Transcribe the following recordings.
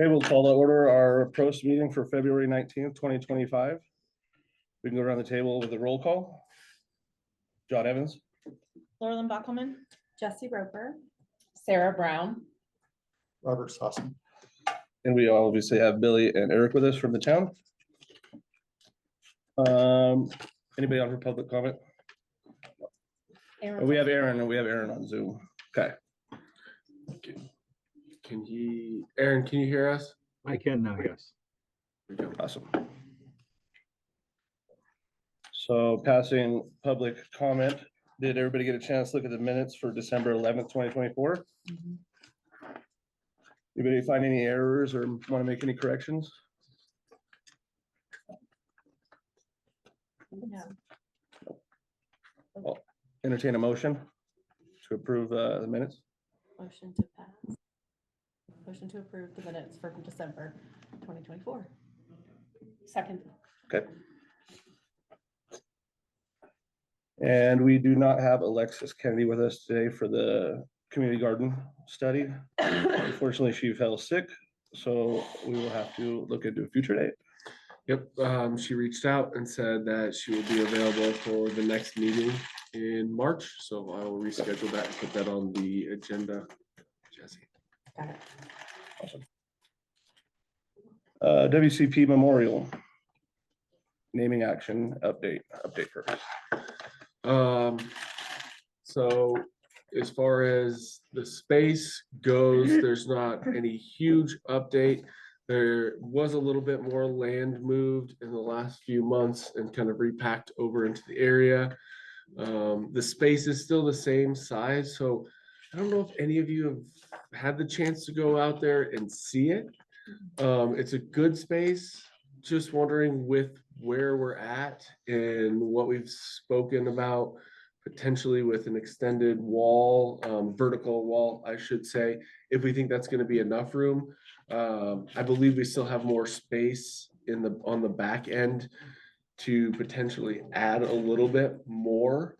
Okay, we'll call to order our PROST meeting for February 19th, 2025. We can go around the table with a roll call. John Evans. Laurelyn Bockelman. Jesse Roper. Sarah Brown. Robert Sosson. And we obviously have Billy and Eric with us from the town. Anybody on for public comment? Aaron. We have Aaron on Zoom. Okay. Aaron, can you hear us? I can now, yes. Awesome. So passing public comment, did everybody get a chance to look at the minutes for December 11th, 2024? Anybody find any errors or want to make any corrections? No. I'll entertain a motion to approve the minutes. Motion to pass. Motion to approve the minutes for December 2024. Second. Okay. And we do not have Alexis Kennedy with us today for the community garden study. Unfortunately, she fell sick, so we will have to look into a future date. Yep, she reached out and said that she will be available for the next meeting in March, so I will reschedule that and put that on the agenda. Jesse. Got it. WCP Memorial naming action update first. So as far as the space goes, there's not any huge update. There was a little bit more land moved in the last few months and kind of repacked over into the area. The space is still the same size, so I don't know if any of you have had the chance to go out there and see it. It's a good space. Just wondering with where we're at and what we've spoken about potentially with an extended wall, vertical wall, I should say, if we think that's going to be enough room. I believe we still have more space on the back end to potentially add a little bit more.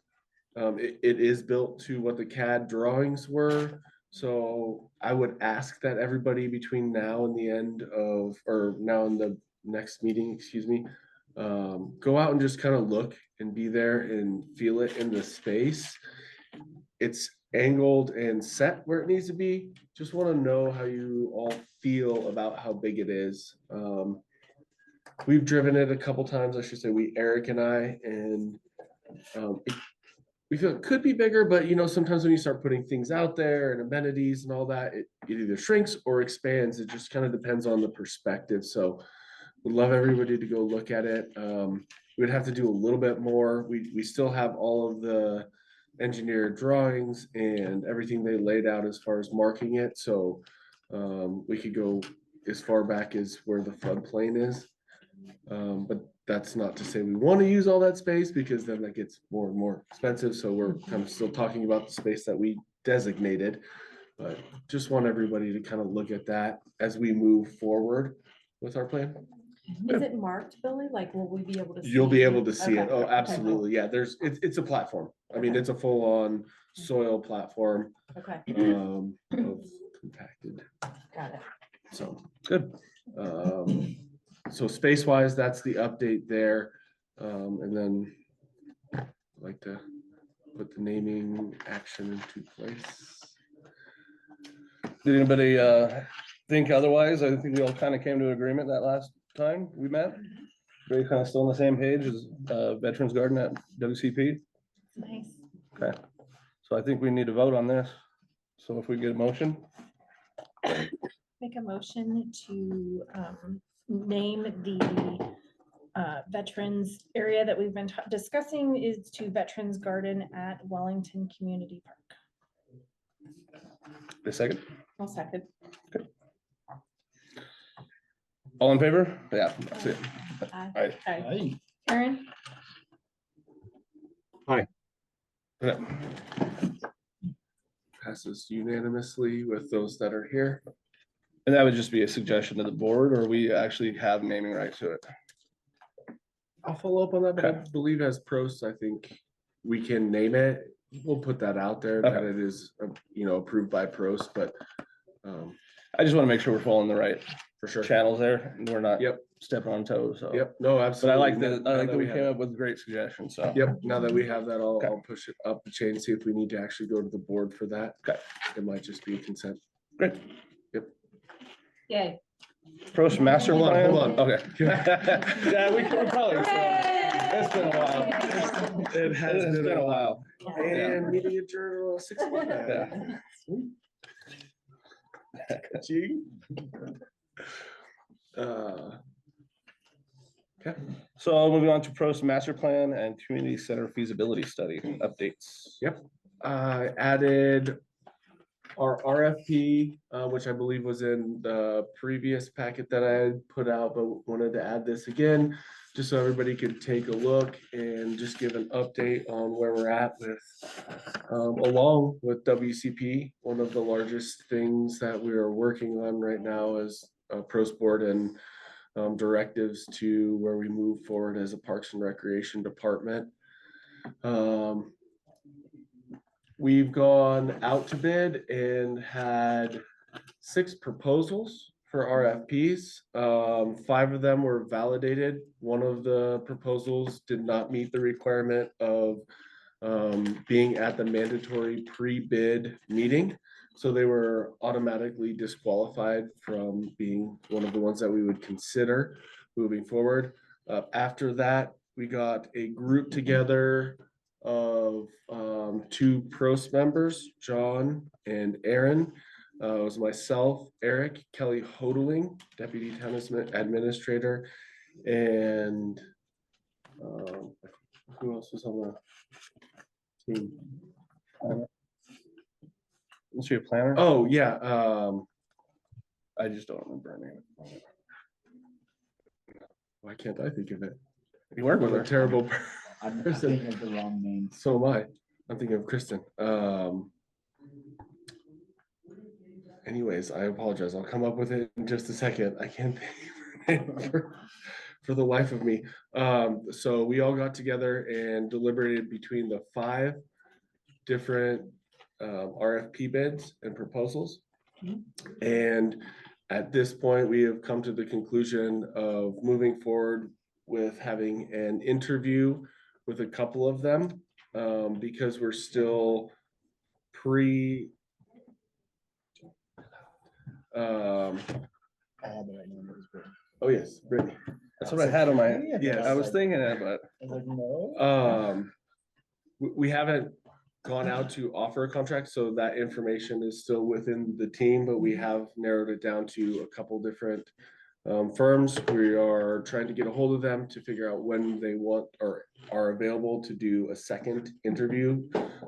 It is built to what the CAD drawings were. So I would ask that everybody between now and the end of, or now in the next meeting, excuse me, go out and just kind of look and be there and feel it in the space. It's angled and set where it needs to be. Just want to know how you all feel about how big it is. We've driven it a couple times, I should say, Eric and I, and we feel it could be bigger, but you know, sometimes when you start putting things out there and amenities and all that, it either shrinks or expands. It just kind of depends on the perspective. So we'd love everybody to go look at it. We'd have to do a little bit more. We still have all of the engineered drawings and everything they laid out as far as marking it. So we could go as far back as where the floodplain is. But that's not to say we want to use all that space, because then that gets more and more expensive. So we're kind of still talking about the space that we designated, but just want everybody to kind of look at that as we move forward with our plan. Is it marked, Billy? Like, will we be able to see? You'll be able to see it. Okay. Oh, absolutely. Yeah, it's a platform. I mean, it's a full-on soil platform. Okay, Of compacted. got it. So Good. so space-wise, that's the update there. And then I'd like to put the naming action into place. Did anybody think otherwise? I think we all kind of came to agreement that last time we met. Everybody kind of still on the same page as Veterans Garden at WCP. Nice. Okay. So I think we need to vote on this. So if we get a motion. Make a motion to name the veterans area that we've been discussing is to Veterans Garden at Wellington Community Park. A second. I'll second. Okay. All in favor? Yeah, that's it. Aye. All right. Aye. Aaron. Yeah. Passes unanimously with those that are here. And that would just be a suggestion to the board, or we actually have naming rights to it. I'll follow up on that, but I Okay. believe as PROST, I think we can name it. We'll put that out there that Okay. it is, you know, approved by PROST, but I just want to make sure we're following the right For sure. channels there, and we're not Yep. stepping on toes, so. Yep, no, But I absolutely. like that, I Now like that we have came it. up with great suggestions, so. Yep, now that we have that, Okay. I'll push it up the chain, see if we need to actually go to the board for that. Okay. It might just be consent. Great. Yay. PROST master Hold on, plan? hold on. Okay. Yeah, we can probably, it's been a while. It has It's been a while. And meeting adjourned 6 o'clock. Yeah. Gee. Okay. So moving on to PROST master plan and community center feasibility study updates. Yep. I added our RFP, which I believe was in the previous packet that I had put out, but wanted to add this again, just so everybody could take a look and just give an update on where we're at with, along with WCP. One of the largest things that we are working on right now is a PROST board and directives to where we move forward as a Parks and Recreation department. We've gone out to bid and had 6 proposals for RFPs. 5 of them were validated. One of the proposals did not meet the requirement of being at the mandatory pre-bid meeting. So they were automatically disqualified from being one of the ones that we would consider moving forward. After that, we got a group together of 2 PROST members, John and Aaron. It was myself, Eric, Kelly Hodling, Deputy Town Administrator, and who else was on the team? Is she a planner? Oh, yeah. I just don't remember her name. Why can't I think of it? You work with What a her. terrible. I'm Kristen. thinking of the wrong name. So am I. I'm thinking of Kristen. Anyways, I apologize. I'll come up with it in just a second. I can't think of her name for the life of me. So we all got together and deliberated between the 5 different RFP bids and proposals. And at this point, we have come to the conclusion of moving forward with having an interview with a couple of them, because we're still I had the right name. It was Brittany. oh yes, Brittany. That's what I had on my, Yes. I was thinking it, but I was like, no. We haven't gone out to offer a contract, so that information is still within the team, but we have narrowed it down to a couple different firms. We are trying to get a hold of them to figure out when they want or are available to do a second interview,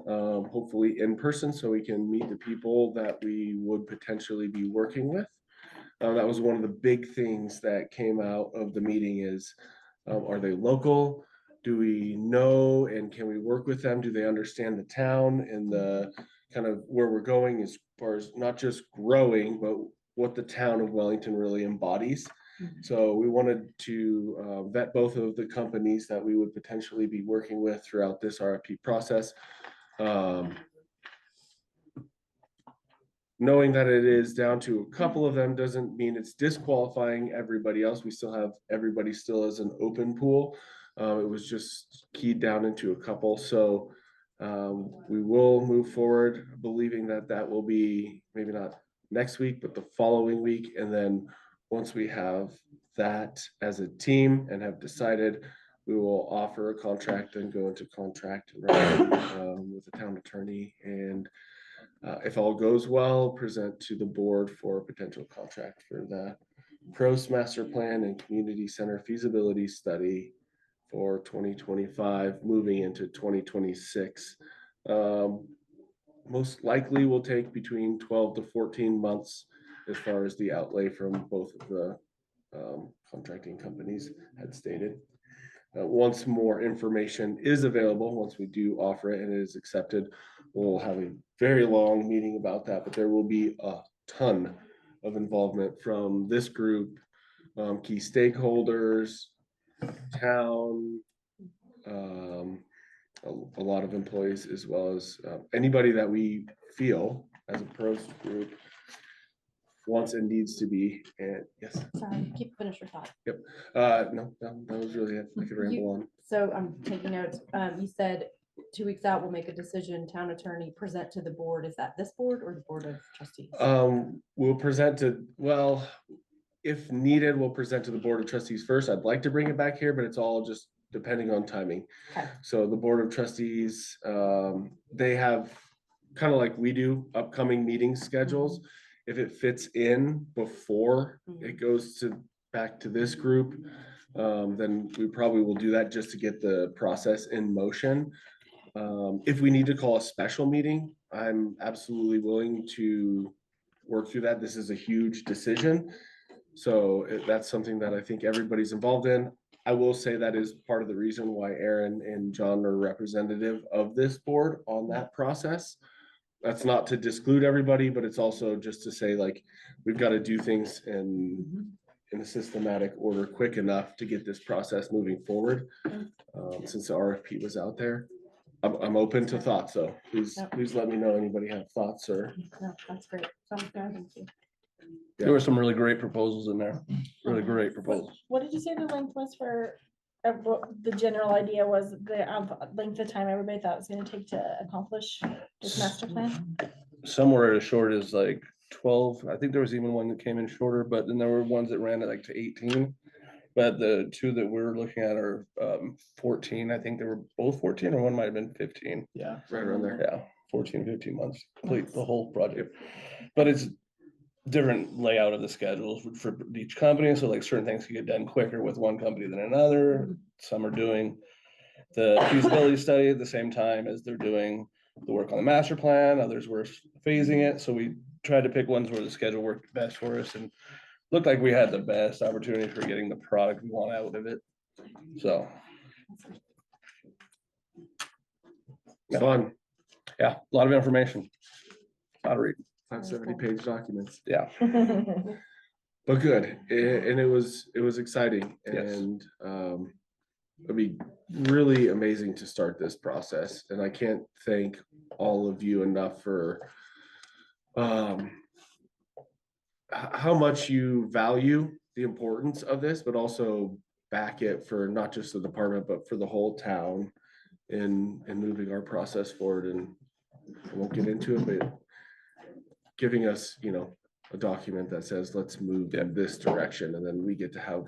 hopefully in person, so we can meet the people that we would potentially be working with. That was one of the big things that came out of the meeting is, are they local? Do we know and can we work with them? Do they understand the town and the kind of where we're going as far as not just growing, but what the town of Wellington really embodies? So we wanted to vet both of the companies that we would potentially be working with throughout this RFP process. Knowing that it is down to a couple of them doesn't mean it's disqualifying everybody else. We still have everybody still as an open pool. It was just keyed down into a couple. So we will move forward believing that that will be maybe not next week, but the following week. And then once we have that as a team and have decided, we will offer a contract and go into contract with the town attorney. And if all goes well, present to the board for a potential contract for the PROST master plan and community center feasibility study for 2025, moving into 2026. Most likely will take between 12 to 14 months as far as the outlay from both of the contracting companies had stated. Once more information is available, once we do offer it and it is accepted, we'll have a very long meeting about that, but there will be a ton of involvement from this group, key stakeholders, town, a lot of employees, as well as anybody that we feel as a PROST group wants and needs to be. And yes, Sorry, finish your thought. no, that was really it. I could ramble on. So I'm taking notes. You said 2 weeks out, we'll make a decision, town attorney present to the board. Is that this board or the board of trustees? We'll present to, well, if needed, we'll present to the Board of Trustees first. I'd like to bring it back here, but it's all just depending on timing. Okay. So the Board of Trustees, they have, kind of like we do, upcoming meeting schedules. If it fits in before it goes back to this group, then we probably will do that just to get the process in motion. If we need to call a special meeting, I'm absolutely willing to work through that. This is a huge decision. So that's something that I think everybody's involved in. I will say that is part of the reason why Aaron and John are representative of this board on that process. That's not to disclude everybody, but it's also just to say, like, we've got to do things in a systematic order quick enough to get this process moving forward. Since the RFP was out there, I'm open to thoughts, so please let me know anybody have thoughts or. No, that's great. Sounds good. Thank you. There were some really great proposals in there, really great proposals. What did you say the length was for, what the general idea was, the length of time everybody thought it was gonna take to accomplish this master plan? Somewhere as short as like 12, I think there was even one that came in shorter, but then there were ones that ran it like to 18. But the two that we're looking at are 14. I think they were both 14, or one might have been 15. Yeah. Right around there. Yeah, 14, 15 months, to complete the whole project. But it's different layout of the schedules for each company. So like certain things can get done quicker with one company than another. Some are doing the feasibility study at the same time as they're doing the work on the master plan. Others were phasing it. So we tried to pick ones where the schedule worked best for us and looked like we had the best opportunity for getting the product we want out of it. So. Fun. Yeah, a lot of information. A lot of reading. 570-page documents, Yeah. but good. And it was exciting, Yes. and it'd be really amazing to start this process. And I can't thank all of you enough for how much you value the importance of this, but also back it for not just the department, but for the whole town in moving our process forward. And I won't get into it, but giving us, a document that says, let's move in this direction. And then we get to have,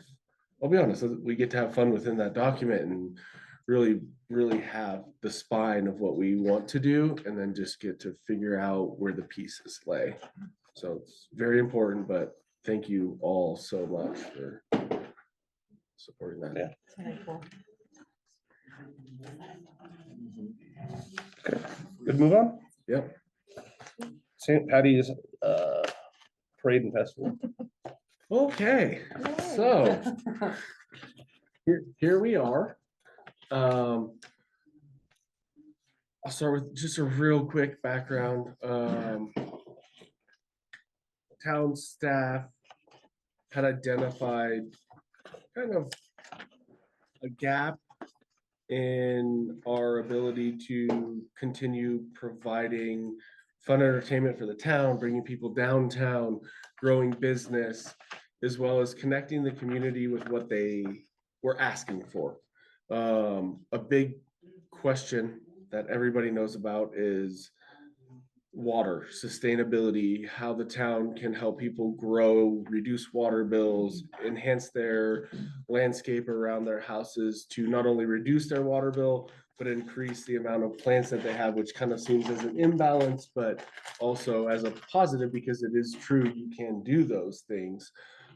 I'll be honest, we get to have fun within that document and really, really have the spine of what we want to do, and then just get to figure out where the pieces lay. So it's very important, but thank you all so much for supporting that. Yeah. Very cool. Okay, good, move on. Yep. St. Paddy's Parade and Festival. Okay, so here we are. I'll start with just a real quick background. Town staff had identified kind of a gap in our ability to continue providing fun entertainment for the town, bringing people downtown, growing business, as well as connecting the community with what they were asking for. A big question that everybody knows about is water, sustainability, how the town can help people grow, reduce water bills, enhance their landscape around their houses to not only reduce their water bill, but increase the amount of plants that they have, which kind of seems as an imbalance, but also as a positive, because it is true, you can do those things.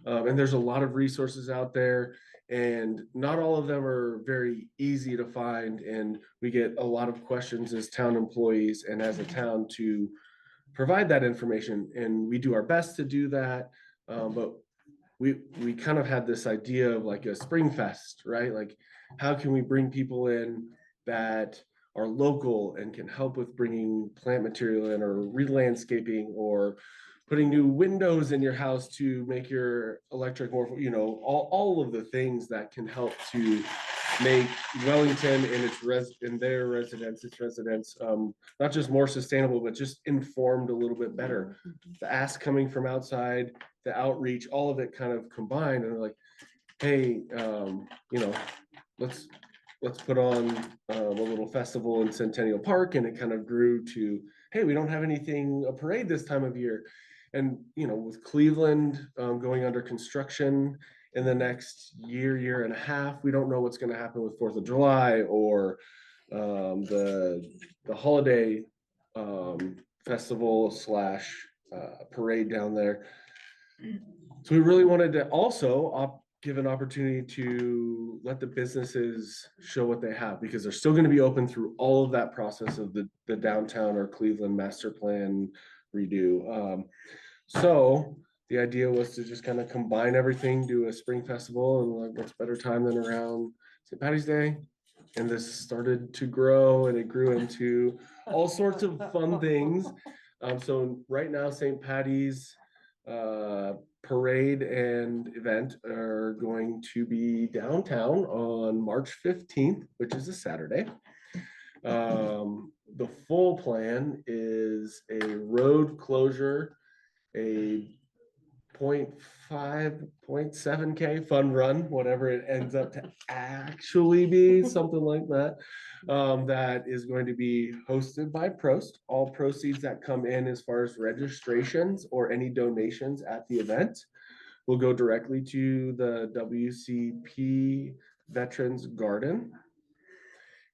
And there's a lot of resources out there, and not all of them are very easy to find. And we get a lot of questions as town employees and as a town to provide that information. And we do our best to do that. But we kind of had this idea of like a spring fest, right? Like, how can we bring people in that are local and can help with bringing plant material in, or re-landscaping, or putting new windows in your house to make your electric more, all of the things that can help to make Wellington and its residents, not just more sustainable, but just informed a little bit better. The ask coming from outside, the outreach, all of it kind of combined, and they're like, hey, let's put on a little festival in Centennial Park, and it kind of grew to, hey, we don't have a parade this time of year. And, with Cleveland going under construction in the next year and a half, we don't know what's going to happen with 4th of July or the holiday festival / parade down there. So we really wanted to also give an opportunity to let the businesses show what they have, because they're still going to be open through all of that process of the downtown or Cleveland master plan redo. So the idea was to just kind of combine everything, do a spring festival, and like, what's better time than around St. Paddy's Day? And this started to grow, and it grew into all sorts of fun things. So right now, St. Paddy's parade and event are going to be downtown on March 15th, which is a Saturday. The full plan is a road closure, a 0.5, 0.7K fun run, whatever it ends up to actually be, something like that. That is going to be hosted by PROST. All proceeds that come in as far as registrations or any donations at the event will go directly to the WCP Veterans Garden.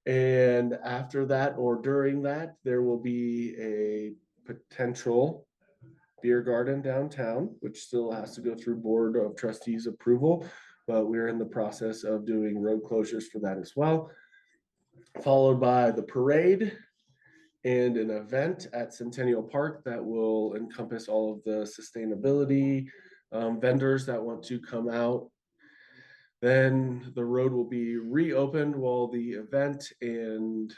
And after that or during that, there will be a potential beer garden downtown, which still has to go through Board of Trustees approval, but we're in the process of doing road closures for that as well. Followed by the parade and an event at Centennial Park that will encompass all of the sustainability vendors that want to come out. Then the road will be reopened while the event and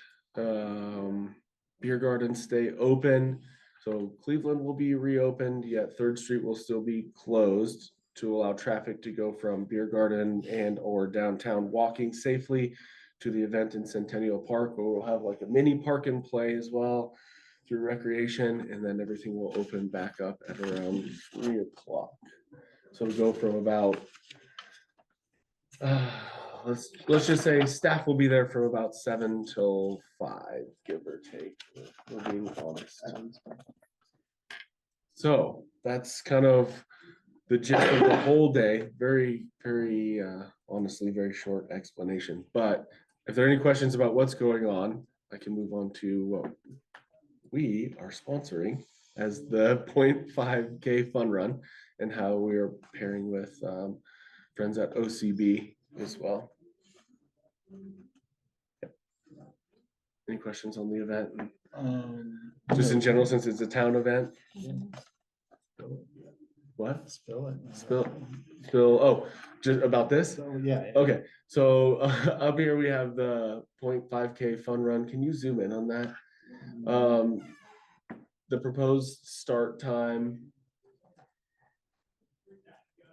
beer garden stay open. So Cleveland will be reopened, yet 3rd Street will still be closed to allow traffic to go from beer garden and or downtown walking safely to the event in Centennial Park, where we'll have like a mini park and play as well through recreation, and then everything will open back up at around 3 o'clock. So go from about, let's just say staff will be there from about 7 till 5, give or take. We're being honest. So that's kind of the gist of the whole day. Very, very, honestly, very short explanation. But if there are any questions about what's going on, I can move on to what we are sponsoring as the 0.5K Fun Run and how we are pairing with friends at OCB as well. Yep. Any questions on the event? Just in general, since it's a town event? What? Spill it. Spill. Oh, just about this? So, yeah. Okay, so up here we have the 0.5K Fun Run. Can you zoom in on that? The proposed start time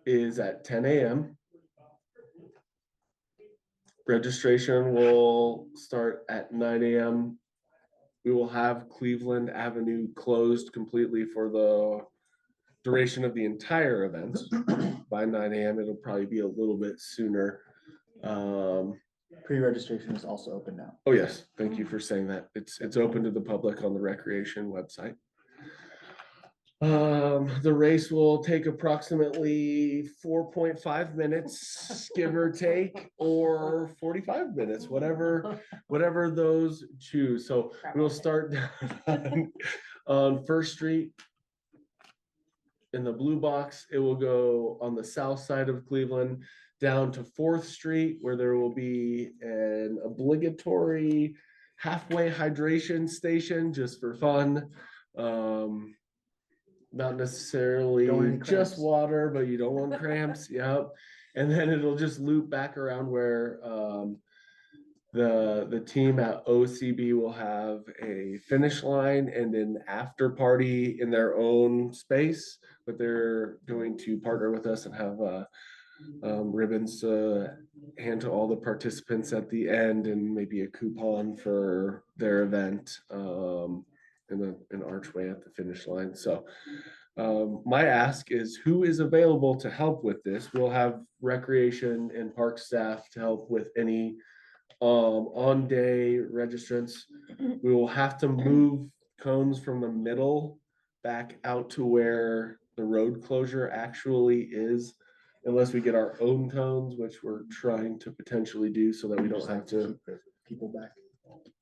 is at 10 a.m. Registration will start at 9 a.m. We will have Cleveland Avenue closed completely for the duration of the entire event. By 9 a.m. it'll probably be a little bit sooner. Pre-registration is also open now. Oh yes, thank you for saying that. It's open to the public on the recreation website. The race will take approximately 4.5 minutes, give or take, or 45 minutes, whatever those choose. So we'll start on 1st Street in the blue box. It will go on the south side of Cleveland down to 4th Street, where there will be an obligatory halfway hydration station just for fun. Not necessarily just water, but you don't want cramps. Yep. And then it'll just loop back around where the team at OCB will have a finish line and an after party in their own space, but they're going to partner with us and have ribbons to hand to all the participants at the end, and maybe a coupon for their event, and an archway at the finish line. So my ask is, who is available to help with this? We'll have recreation and park staff to help with any on day registrants. We will have to move cones from the middle back out to where the road closure actually is, unless we get our own cones, which we're trying to potentially do so that we don't have to. Keep the people back.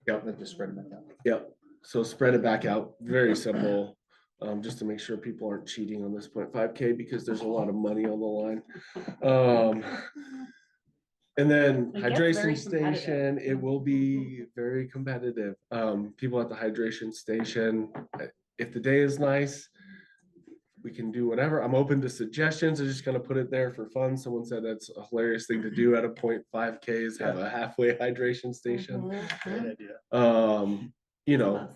Yep. Then just spread them back out. Yep. So spread it back out. Very simple. Just to make sure people aren't cheating on this 0.5K, because there's a lot of money on the line. And then It gets very hydration station, competitive. it will be very competitive. People at the hydration station, if the day is nice, we can do whatever. I'm open to suggestions. I'm just gonna put it there for fun. Someone said that's a hilarious thing to do at a 0.5K is have a halfway hydration station. Great idea. You know,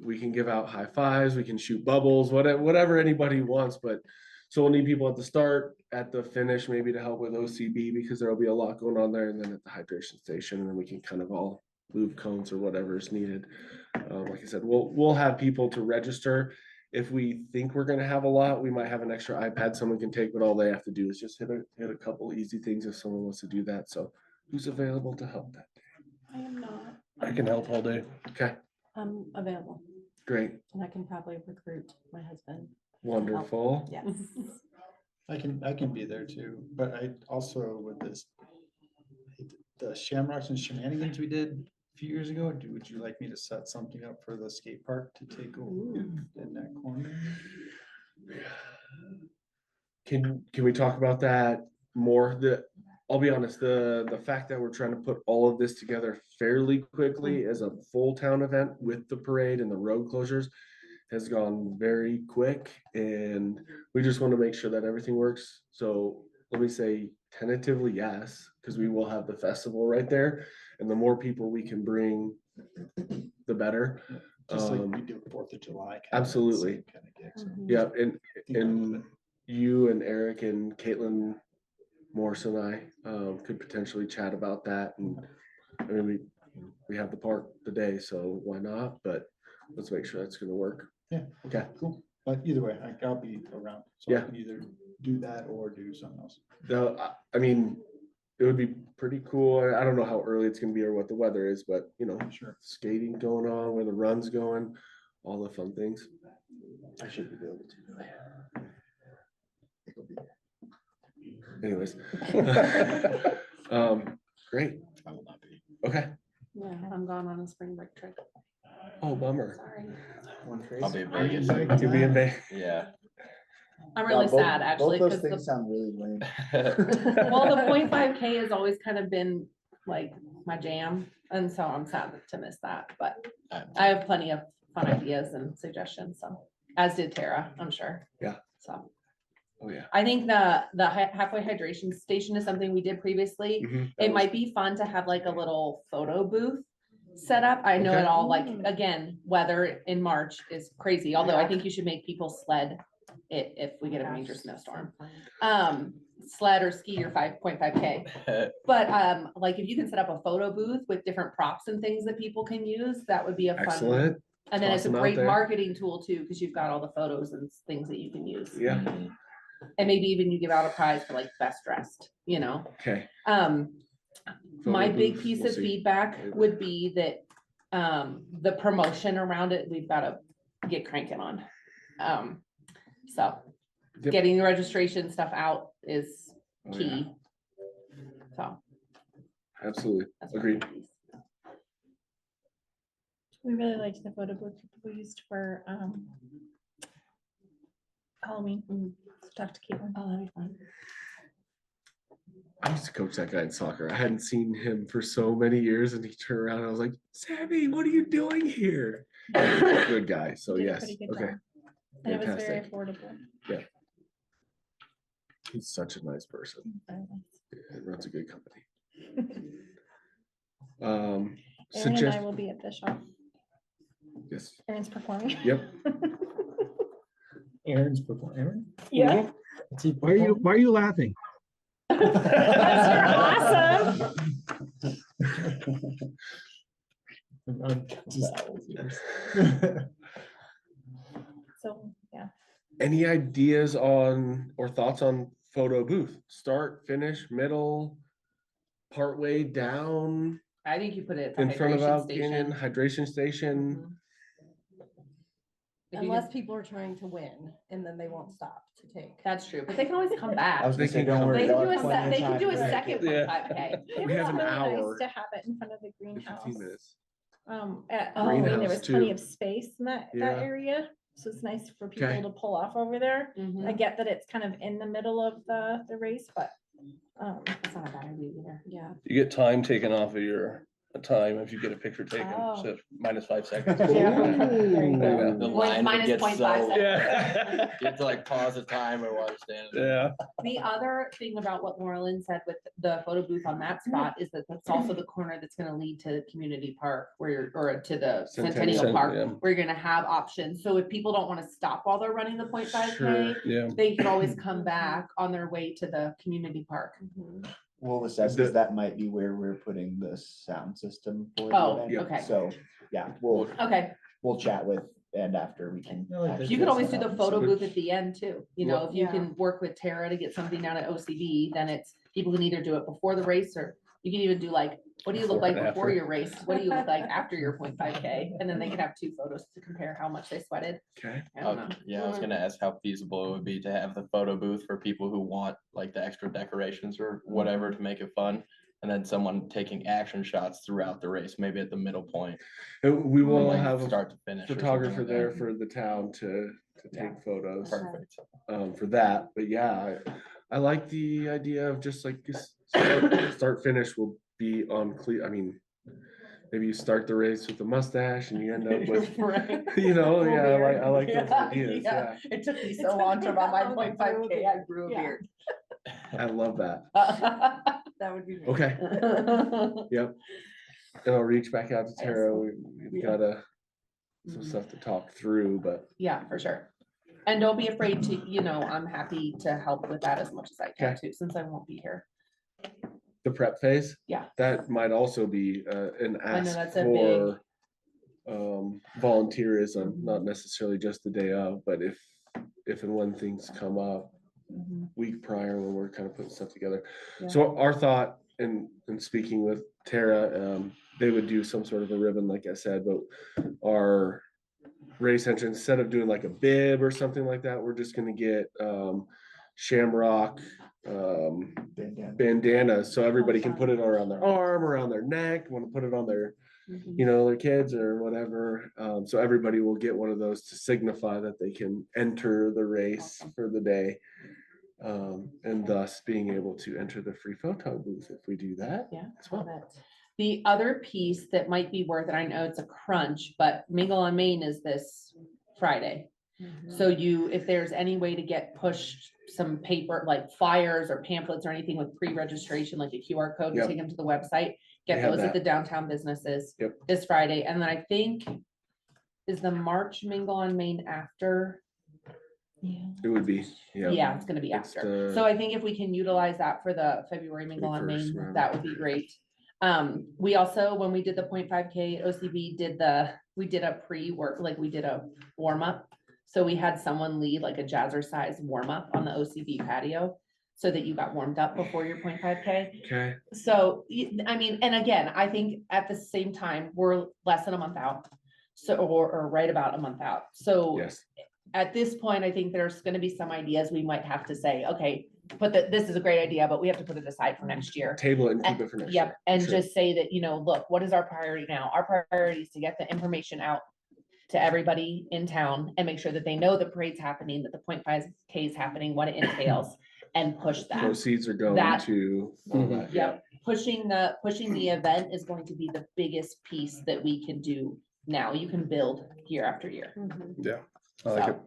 we can give out high fives, we can shoot bubbles, whatever anybody wants, but so we'll need people at the start, at the finish, maybe to help with OCB, because there'll be a lot going on there, and then at the hydration station, and then we can kind of all move cones or whatever is needed. Like I said, we'll have people to register. If we think we're gonna have a lot, we might have an extra iPad someone can take, but all they have to do is just hit a couple easy things if someone wants to do that. So who's available to help that day? I am not. I can help all day. Okay, I'm available, great, and I can probably recruit my husband. wonderful. Yes. I can be there too, but I also with this, the Shamrocks and Shenanigans we did a few years ago, would you like me to set something up for the skate park to take over in that corner? Can we talk about that more? I'll be honest, the fact that we're trying to put all of this together fairly quickly as a full town event with the parade and the road closures has gone very quick, and we just want to make sure that everything works. So let me say tentatively yes, because we will have the festival right there, and the more people we can bring, the better. Just like we do 4th of July. Absolutely. Kind of gigs. Yeah, and you and Eric and Caitlin Morse and I could potentially chat about that. And I mean, we have the park today, so why not? But let's make sure that's gonna work. Yeah. Okay. Cool. But either way, I'll be around. So Yeah. I can either do that or do something else. I mean, it would be pretty cool. I don't know how early it's gonna be or what the weather is, but you know, Sure. skating going on, where the run's going, all the fun things. I should be able to. It'll be there. Anyways. Great. I will not be. Okay. Yeah, I'm gone on a spring break trip. Oh, bummer. Sorry. I'll be in Are you Vegas. back To be in Bay. Yeah. I'm really sad, actually, Both those because things sound really lame. well, the 0.5K has always kind of been like my jam, and so I'm sad to miss that, but I have plenty of fun ideas and suggestions, so, as did Tara, I'm sure. Yeah. So, Oh, yeah. I think the halfway hydration station is something we did previously. Mhm. It might be fun to have like a little photo booth set up. I know Okay. it all, like, again, weather in March is crazy, although I think you should make people sled it if we get a major snowstorm. Sled or ski your 5.5K. But like if you can set up a photo booth with different props and things that people can use, that would be a fun. Excellent. And then it's a Toss 'em out great there. marketing tool too, because you've got all the photos and things that you can use. Yeah. And maybe even you give out a prize for like best dressed, you know? Okay. My Photo booth booth, piece we'll of see. feedback would be that, the promotion around it, we've got to get cranking on. So Yep. getting the registration stuff out is Oh, yeah. key. So. Absolutely. that's my Agreed. piece. We really liked the photo booth we used for Halloween. So talk to Caitlin. Oh, that'd be fun. I used to coach that guy in soccer. I hadn't seen him for so many years, and he turned around and I was like, Sammy, what are you doing here? Good guy. So Did a yes. pretty good Okay. job. And it was very Fantastic. affordable. He's such a nice person. Very nice. He runs a good company. Aaron and I Suggest, will be at the shop. yes. Aaron's performing. Yep. Aaron's performing. Yeah. Why are you laughing? That's awesome. I'm just- So, yeah. Any ideas on or thoughts on photo booth? Start, finish, middle, partway down, I think you put it at the in front of hydration Out Canyon, station. hydration station. Mhm. If you Unless could- people are trying to win and then they won't stop to take. That's true, but they can always come back. I was They gonna say, can don't come worry. They they'll can do have a plenty of they can time do to a make second it. Yeah. 5K. It We was have an really nice hour. to have it in front of the 15 greenhouse. minutes. At Halloween, there Greenhouse, was plenty too. of space in that Yeah. area, so it's nice for people Okay. to pull off over there. Mhm. I get that it's kind of in the middle of the race, but, That's not a bad idea either. Yeah. You get time taken off of your time if you get a picture taken, Oh. so minus 5 seconds. Yeah. There you go. The Points line minus gets 0.5 so, seconds. Yeah. you have to like pause the timer while you're standing there. Yeah. The other thing about what Maureen said with the photo booth on that spot is that that's also the corner that's gonna lead to the community park where you're, or to the Centennial Cent- Park, yeah. where you're gonna have options. So if people don't wanna stop while they're running the 0.5K, Yeah. they could always come back on their way to the community park. We'll assess, The- because that might be where we're putting the sound system for the Oh, event. okay. So, yeah, Okay, we'll chat with, and after we can. I like that. actually you could always set do the up photo some- booth at the end too. You know, if you Yeah. can work with Tara to get something down at OCB, then it's, people can either do it before the race, or you can even do like, what do you look Before like and before after. your race? What do you look like after your 0.5K? And then they can have 2 photos to compare how much they sweated. Okay. I don't know. Okay, yeah, I was gonna ask how feasible it would be to have the photo booth for people who want like the extra decorations or whatever to make it fun. And then someone taking action shots throughout the race, maybe at the middle point. We from, will like, have a start to finish. or something photographer like that. there for the town to Yeah. take photos Perfect. for that. But yeah, I like the idea of just like start finish will be on I mean, maybe you start the race with a mustache and you end up with, Right. you know, Full yeah, I like beard. those Yeah, ideas. Yeah, It took me It's so long to been run my that long to grow a 0.5K, I grew a Yeah. beard. I love that. That would be. great. Okay, yep. And I'll reach back out to Tara. We've Yeah. got some Mhm. stuff to talk through, but Yeah, for sure. And don't be afraid to, you know, I'm happy to help with that as much as I can too, since I won't be here. the prep phase. Yeah. That might also be an I know ask that's a for volunteerism, Mhm. not necessarily just the day of, but if and when things come up week prior when we're kind of putting stuff together. Yeah. So our thought in speaking with Tara, they would do some sort of a ribbon, like I said, but our race entrance, instead of doing like a bib or something like that, we're just gonna get Shamrock Bandana. bandanas, so everybody can put it around their arm, around their neck, want to put it on their, you know, their kids or whatever. So everybody will get one of those to signify that they can enter the race for the day. And thus being able to enter the free photo booth if we do that. Yeah. as well. Love it. The other piece that might be worth it, I know it's a crunch, but Mingle on Main is this Friday. So if there's any way to get pushed some paper, like flyers or pamphlets or anything with pre-registration, like a QR code, to Yep. take them to the website, They get have those at that. the downtown businesses Yep. this Friday. And then I think, is the March Mingle on Main after? It would be, yeah. Yeah, it's gonna be It's after. the- So I think if we can utilize that for the February Mingle on 21st, Main, whatever. that would be great. We also, when we did the 0.5K, OCB we did a pre-work, like we did a warm-up. So we had someone lead like a jazzercise warm-up on the OCB patio, so that you got warmed up before your 0.5K. Okay, So, I mean, and again, I think at the same time, we're less than a month out. So, or right about a month out. So yes, at this point, I think there's gonna be some ideas we might have to say, okay, this is a great idea, but we have to put it aside for next year. table it and keep it for next year. Yep, and Sure. just say that, you know, look, what is our priority now? Our priority is to get the information out to everybody in town and make sure that they know the parade's happening, that the 0.5K is happening, what it entails, and push that. Proceeds are going That- to. all that, yeah. Yep, pushing the event is going to be the biggest piece that we can do now. You can build year after year. Yeah. I like it. So,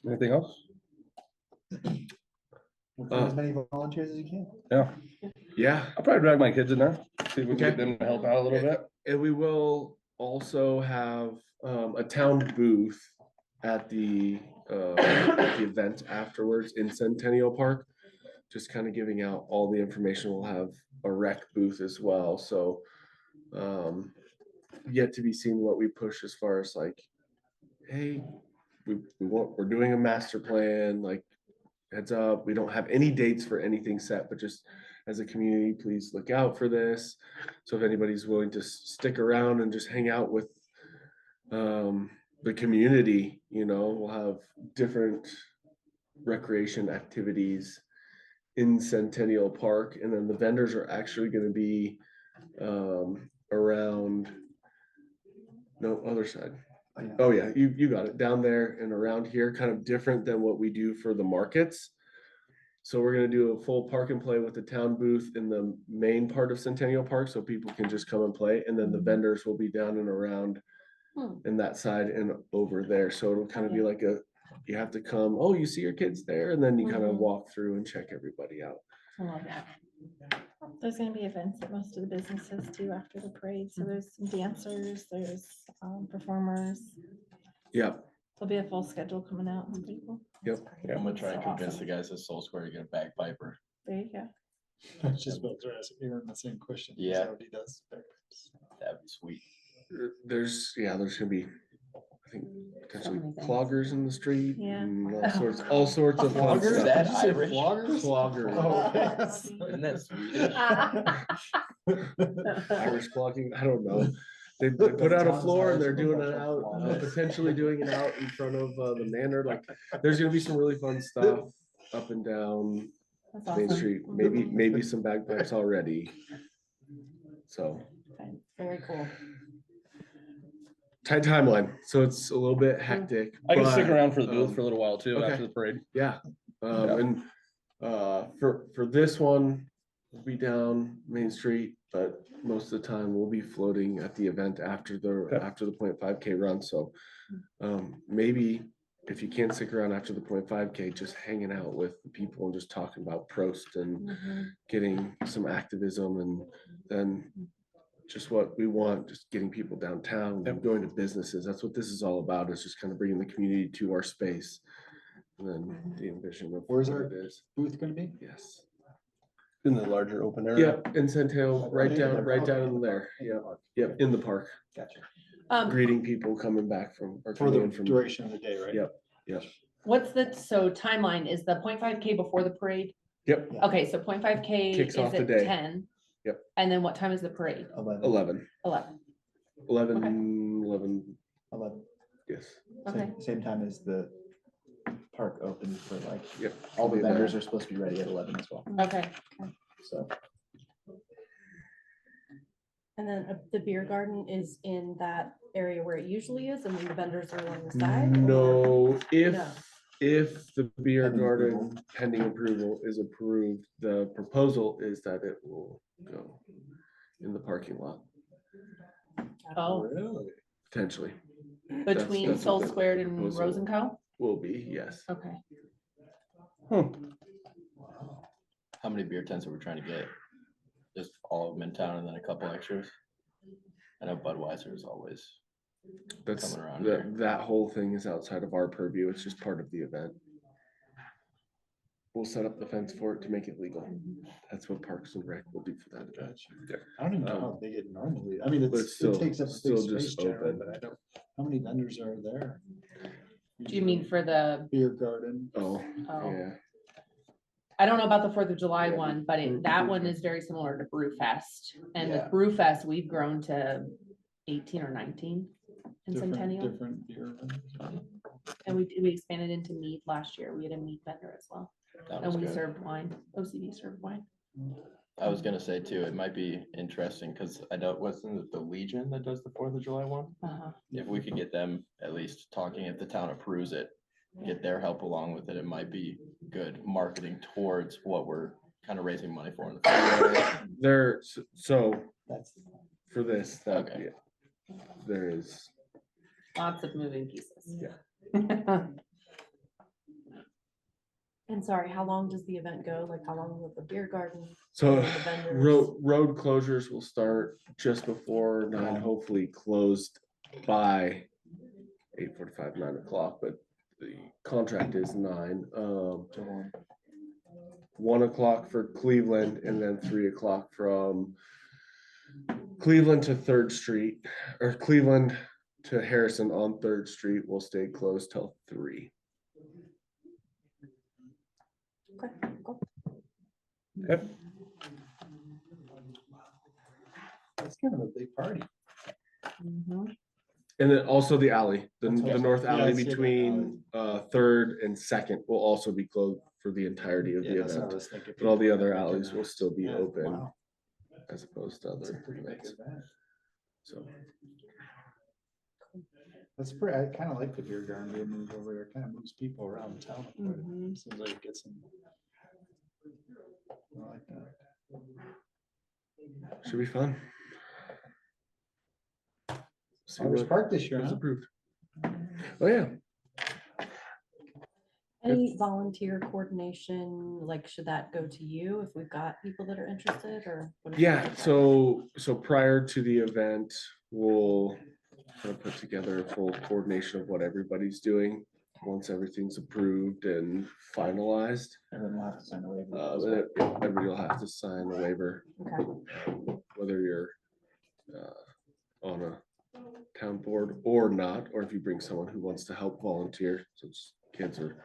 Anything else? We'll find as many volunteers as you can. Yeah. Yeah, I'll probably drag my kids in there, see if we can get Okay. them to help out a little bit. and we will also have a town booth at the the event afterwards in Centennial Park. Just kind of giving out all the information. We'll have a rec booth as well, so yet to be seen what we push as far as like, hey, we're doing a master plan, like heads up, we don't have any dates for anything set, but just as a community, please look out for this. So if anybody's willing to stick around and just hang out with the community, you know, we'll have different recreation activities in Centennial Park, and then the vendors are actually going to be around no other side. Oh yeah, you got it, down there and around here, kind of different than what we do for the markets. So we're gonna do a full park and play with the town booth in the main part of Centennial Park, so people can just come and play, and then the vendors will be down and around in that side and over there. So it'll kind of be like you have to come, oh, you see your kids there, and then you kind of walk through and check everybody out. I love that. There's gonna be events at most of the businesses too after the parade, so there's some dancers, there's performers. Yeah, There'll be a full schedule coming out, it's pretty cool. yep. I'm gonna try and So convince awesome. the guys at Soul Square to get a bagpiper. There you go. I was just about to ask Aaron the same question. Is Yeah. that what he does? That'd be sweet. There's gonna be, I think, potentially many things. cloggers in the street. Yeah. And all sorts of fun Floggers? stuff. That Did you say Irish? floggers? Cloggers. Oh, Isn't that Swedish? Irish clogging, I don't know. They put out a floor and they're doing it out, potentially doing it out in front of the manor. Like, there's gonna be some really fun stuff up and down That's Main awesome. Street. Maybe some bagpipes already. So Okay, very cool. tight timeline, so it's a little bit hectic. I can stick but, around for the booth for a little while too okay. after the parade. Yeah, Yeah. and for this one, we'll be down Main Street, but most of the time we'll be floating at the event after the Okay. 0.5K run. So maybe if you can't stick around after the 0.5K, just hanging out with the people and just talking about PROST and getting some activism, and then just what we want, just getting people downtown and going to businesses. That's what this is all about. It's just kind of bringing the community to our space. And then the envision of Where's what our- it is. Booth gonna be? Yes. In the larger open area. Yep, in Centennial, right down in there. Yep, in the park, Um, greeting people coming back from, or For coming the in from. duration of the day, right? Yep. what's the, so timeline, is the 0.5K before the parade? Yep, Okay, so 0.5K Kicks is off the at day. 10. Yep. And then what time is the parade? 11, 11. yes. Okay, Same time as the park opens for like, Yep. all the Be there. vendors are supposed to be ready at 11 as well, okay. so. And then the beer garden is in that area where it usually is, and then the vendors are along the side? or- No, No. if the beer Pending garden approval. pending approval is approved, the proposal is that it will go in the parking lot, Oh, Really? potentially. between that's Soul what the Squared and proposal- Rose and Co? Will be, yes. Okay. How many beer tents are we trying to get? Just all of them in town and then a couple extras? I know Budweiser is always, That's, Coming around here. that whole thing is outside of our purview. It's just part of the event. We'll set up the fence for it to make it legal. That's what Parks and Rec will do for that event. I don't even know how big it normally, I mean, But it still- takes up a still big just space generally, open. but I don't, how many vendors are there? Do you mean for the, Beer garden? Oh, Oh. yeah. I don't know about the 4th of July Yeah. one, but that one is very similar to Brewfest. And with Yeah. Brewfest, we've grown to 18 or 19 in Different- Centennial. Different beer vendors. And we expanded into meat last year. We had a meat vendor as well. that And was we good. served wine. OCD served wine. I was gonna say too, it might be interesting, cause I know, wasn't it the Legion that does the 4th of July one? Uh-huh. If we could get them at least talking, if the town approves it, get their help along with it, it might be good marketing towards what we're kind of raising money for. In the future. There, so That's, for this, that, Okay. yeah, there is, Lots of moving pieces. Yeah. And sorry, how long does the event go? Like, how long will the beer garden? so and the vendors? road closures will start just before 9, hopefully closed by 8:45, 9 o'clock, but the contract is 9, 1 o'clock for Cleveland, and then 3 o'clock from Cleveland to 3rd Street, or Cleveland to Harrison on 3rd Street will stay closed till 3. Okay, cool. Okay. It's kind of a big party. Mhm. And then also the alley, the That's what- north yeah, alley I see that between 3rd and 2nd will also be closed for the entirety of Yeah, the that's what I event. was thinking. But all the other People alleys can, will still be yeah, open wow, as opposed to that's a other pretty big events. event. So That's pretty, I kind of like the beer garden being moved over there, kind of moves people around town. quite a bit. Mhm. Seems like it gets some. I like that. should be fun. See Arbor what Park this year, is huh? approved. Oh, yeah. Any volunteer coordination, like, should that go to you if we've got people that are interested, or? what is Yeah, that? so prior to the event, we'll kind of put together a full coordination of what everybody's doing. Once everything's approved and finalized, And then we'll have to sign a waiver. everybody will have to sign a waiver. Okay. Whether you're on a town board or not, or if you bring someone who wants to help volunteer, so it's kids or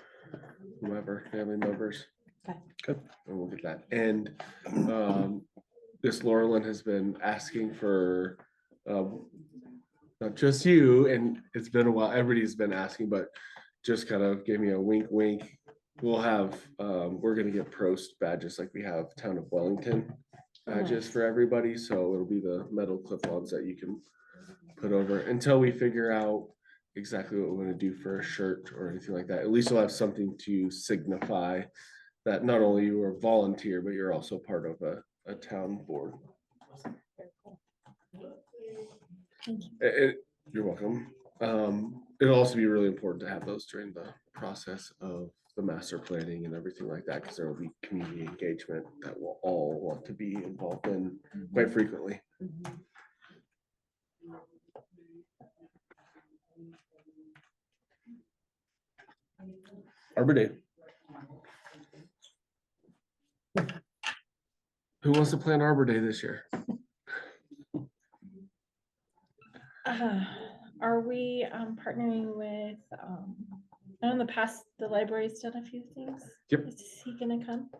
whoever, family members. Okay. Good. And we'll get that. And this Laurelyn has been asking for not just you, and it's been a while, everybody's been asking, but just kind of gave me a wink, wink. We'll have, we're gonna get PROST badges like we have Town of Wellington badges for everybody, so it'll be the metal clip-ons that you can put over until we figure out exactly what we're gonna do for a shirt or anything like that. At least we'll have something to signify that not only you are a volunteer, but you're also part of a town board. Thank you. You're welcome. It'll also be really important to have those during the process of the master planning and everything like that, because there will be community engagement that we'll all want to be involved in quite frequently. Mhm. Arbor Day. Who wants to plan Arbor Day this year? Are we partnering with, I know in the past, the library's done a few things. Yep. Is he gonna come?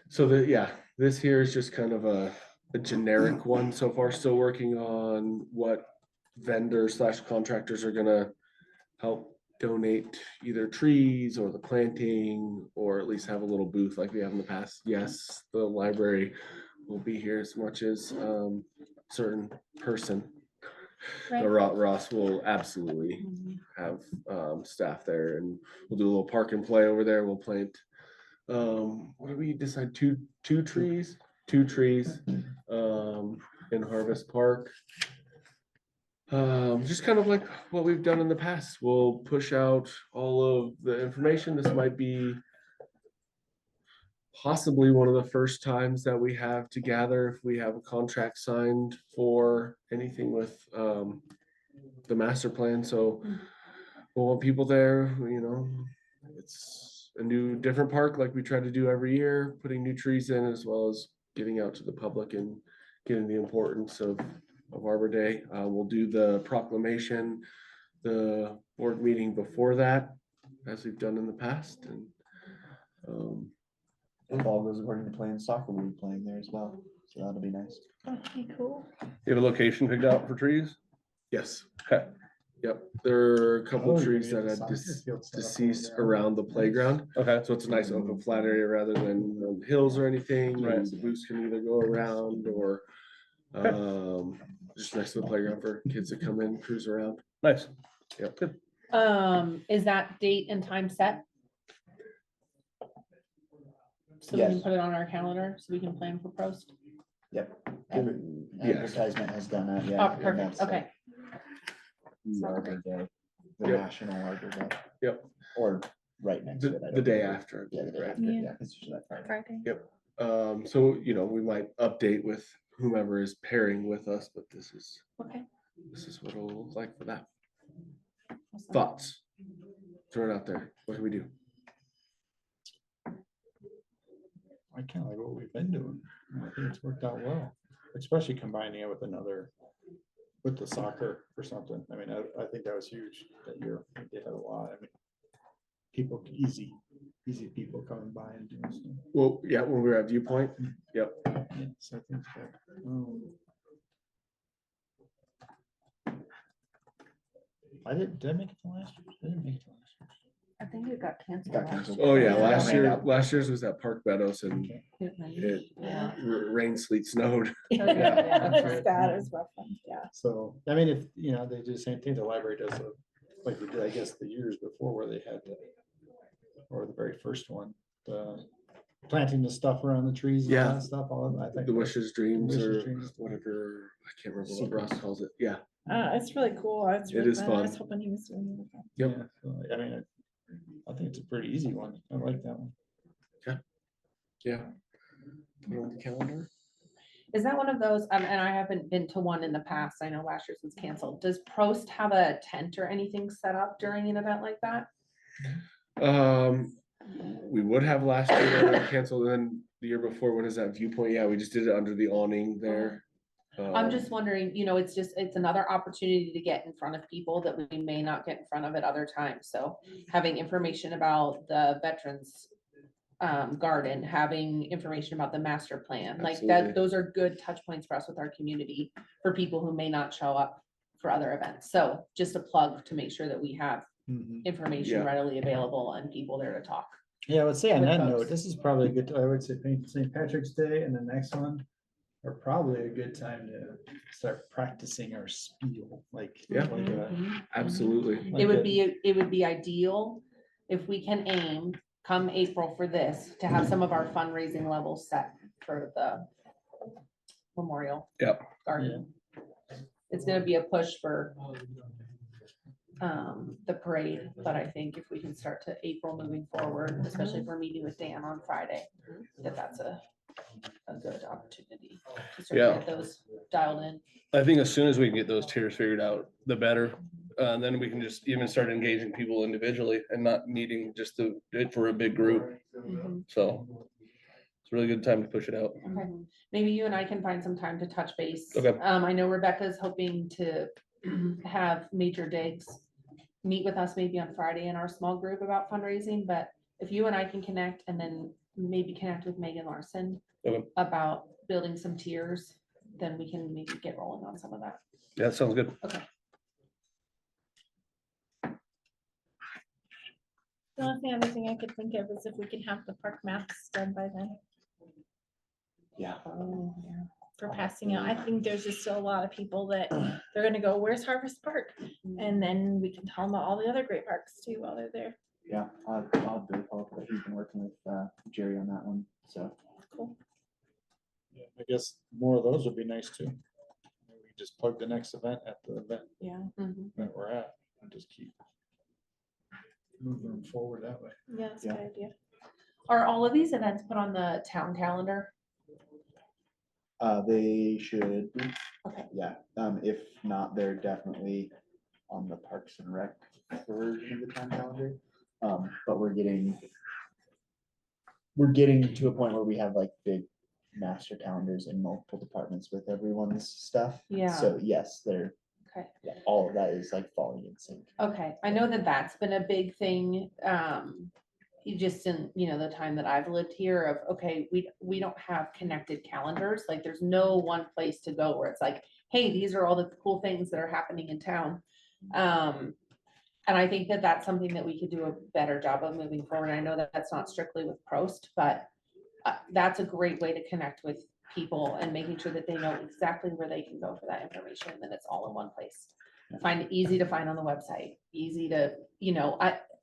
So this here is just kind of a generic one so far, still working on what vendors / contractors are gonna help donate either trees or the planting, or at least have a little booth like we have in the past. Yes, the library will be here as much as certain person. Right. Ross will absolutely have staff there, and we'll do a little park and play over there. We'll plant what do we decide? Two trees in Harvest Park. Just kind of like what we've done in the past. We'll push out all of the information. This might be possibly one of the first times that we have to gather if we have a contract signed for anything with the master plan. So we'll want people there, it's a new different park like we try to do every year, putting new trees in, as well as getting out to the public and getting the importance of Arbor Day. We'll do the proclamation, the board meeting before that, as we've done in the past. And If all goes according to plan, soccer will be playing there as well, so that'll be nice. That'd be cool. You have a location picked out for trees? yes. Okay. Yep, there are a couple Oh, trees you're that gonna had get the soccer field set up over deceased there. around the playground. Okay. So it's a nice open flat area rather than on hills or anything. Right. And the booths can either go around or Okay. just next to the playground for kids to come in, cruise around. Nice. Yep. Good. Is that date and time set? So we can Yes. put it on our calendar, so we can plan for PROST? Yep. Okay. Yes. Advertisement has done that, yeah. Oh, and perfect, that's, okay. The Arbor Day, the Yep. National Arbor Day. Yep. Or right next to it. I The don't day know. after. Yeah, the day right? after, Yeah. yeah, it's usually that Friday. Friday. Yep. So, we might update with whomever is pairing with us, but this is Okay. what it'll look like for that. Awesome. Thoughts? Throw it out there. What can we do? I kind of like what we've been doing. I think it's worked out well, especially combining it with with the soccer or something. I mean, I think that was huge that year. I think they had a lot. I mean, people, easy people coming by and doing stuff. Well, yeah, when we were at Viewpoint. Yep. Yeah, so I think that. Did I make it to last year? I didn't make it to last year. I think it got canceled. Got last canceled. year. Oh, yeah, Yeah. last year's was at Park Meadows and it Yeah. rain, sleet, snowed. Yeah, that's right. that is rough one, yeah. So, I mean, if, they do the same thing, the library does, like they did, I guess, the years before where they had or the very first one, the planting the stuff around the trees and all Yeah. that stuff, I think. The Wishes, Dreams, Wishes, or Dreams. whatever. I can't remember what Ross calls it. Yeah. It's really cool. It's It really is fun. I was fun. hoping he was doing it. again. Yep. Yeah, so, I mean, I think it's a pretty easy one. I like that one. Yeah. Put it on the calendar. Is that one of those, and I haven't been to one in the past, I know last year's was canceled. Does PROST have a tent or anything set up during an event like that? We would have last year, that got canceled, and then the year before, what is that, Viewpoint? Yeah, we just did it under the awning there. I'm just wondering, it's another opportunity to get in front of people that we may not get in front of at other times. So having information about the veterans garden, having information about the master plan, like Absolutely. that, those are good touch points for us with our community for people who may not show up for other events. So just a plug to make sure that we have information Yeah. readily available and people there to talk. Yeah, I would say on With that folks. note, this is probably a good, I would say St. Patrick's Day and the next one are probably a good time to start practicing our spiel, like. Yeah. like a- Absolutely. like It would a- be ideal if we can aim come April for this, to have some of our fundraising levels set for the memorial. Yep. Garden. It's gonna be a push for the parade, but I think if we can start to April moving forward, especially if we're meeting with Dan on Friday, that's a good opportunity to start Yeah. to get those dialed in. I think as soon as we can get those tiers figured out, the better. And then we can just even start engaging people individually and not needing just to do it for a big group. Mhm. So it's a really good time to push it out. Okay, maybe you and I can find some time to touch base. Okay. I know Rebecca's hoping to have Major Diggs meet with us maybe on Friday in our small group about fundraising, but if you and I can connect and then maybe connect with Megan Larson Okay. about building some tiers, then we can maybe get rolling on some of that. Yeah, that sounds good. The only other thing I could think of is if we could have the park maps done by then. Yeah. For passing out. I think there's just still a lot of people that they're gonna go, where's Harvest Park? And then we can tell them about all the other great parks too while they're there. Yeah, I'll have Billy follow up, but he's been working with Jerry on that one, so. Cool. Yeah, I guess more of those would be nice too. We just plug the next event at the event Yeah. Mhm. that we're at and just keep moving forward that way. Yeah, that's a good idea. Are all of these events put on the town calendar? They should be. Okay. Yeah, if not, they're definitely on the Parks and Rec version of the town calendar. But we're getting to a point where we have like big master calendars in multiple departments with everyone's stuff. Yeah. So yes, they're, Okay. yeah, all of that is like falling in sync. Okay, I know that that's been a big thing, you just in, the time that I've lived here of, okay, we don't have connected calendars, like there's no one place to go where it's like, hey, these are all the cool things that are happening in town. And I think that that's something that we could do a better job of moving forward. I know that that's not strictly with PROST, but that's a great way to connect with people and making sure that they know exactly where they can go for that information, and then it's all in one place. Find it easy to find on the website, easy to,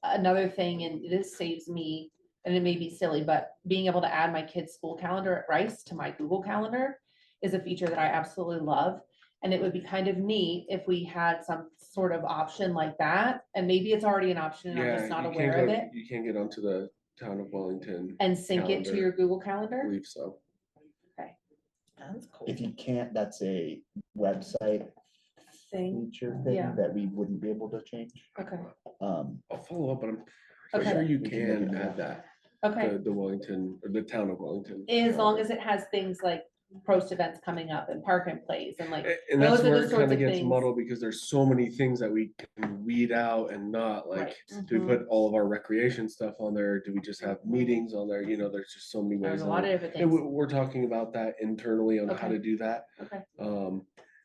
another thing, and this saves me, and it may be silly, but being able to add my kid's school calendar at Rice to my Google Calendar is a feature that I absolutely love. And it would be kind of neat if we had some sort of option like that, and maybe it's already an option and I'm just not aware of it, You can't get onto the town of Wellington. and sync it to calendar. your Google I Calendar. believe so. That's cool. If you can't, that's a website Thing. feature Yeah. thing that we wouldn't be able to change. Okay, Um, I'll follow up, but I'm Okay. sure you We can look can into add that, okay. the Wellington, or the town of Wellington. As long as it has things like PROST events coming up and park and plays and like, And that's those are where the it sorts kind of of gets things. muddled, because there's so many things that we can weed out and not, like, Right. do we Mhm. put all of our recreation stuff on there? Do we just have meetings on there? You know, there's just so many there's ways. a lot on of it. different And things. we're talking about that internally on how Okay. to do that. Okay,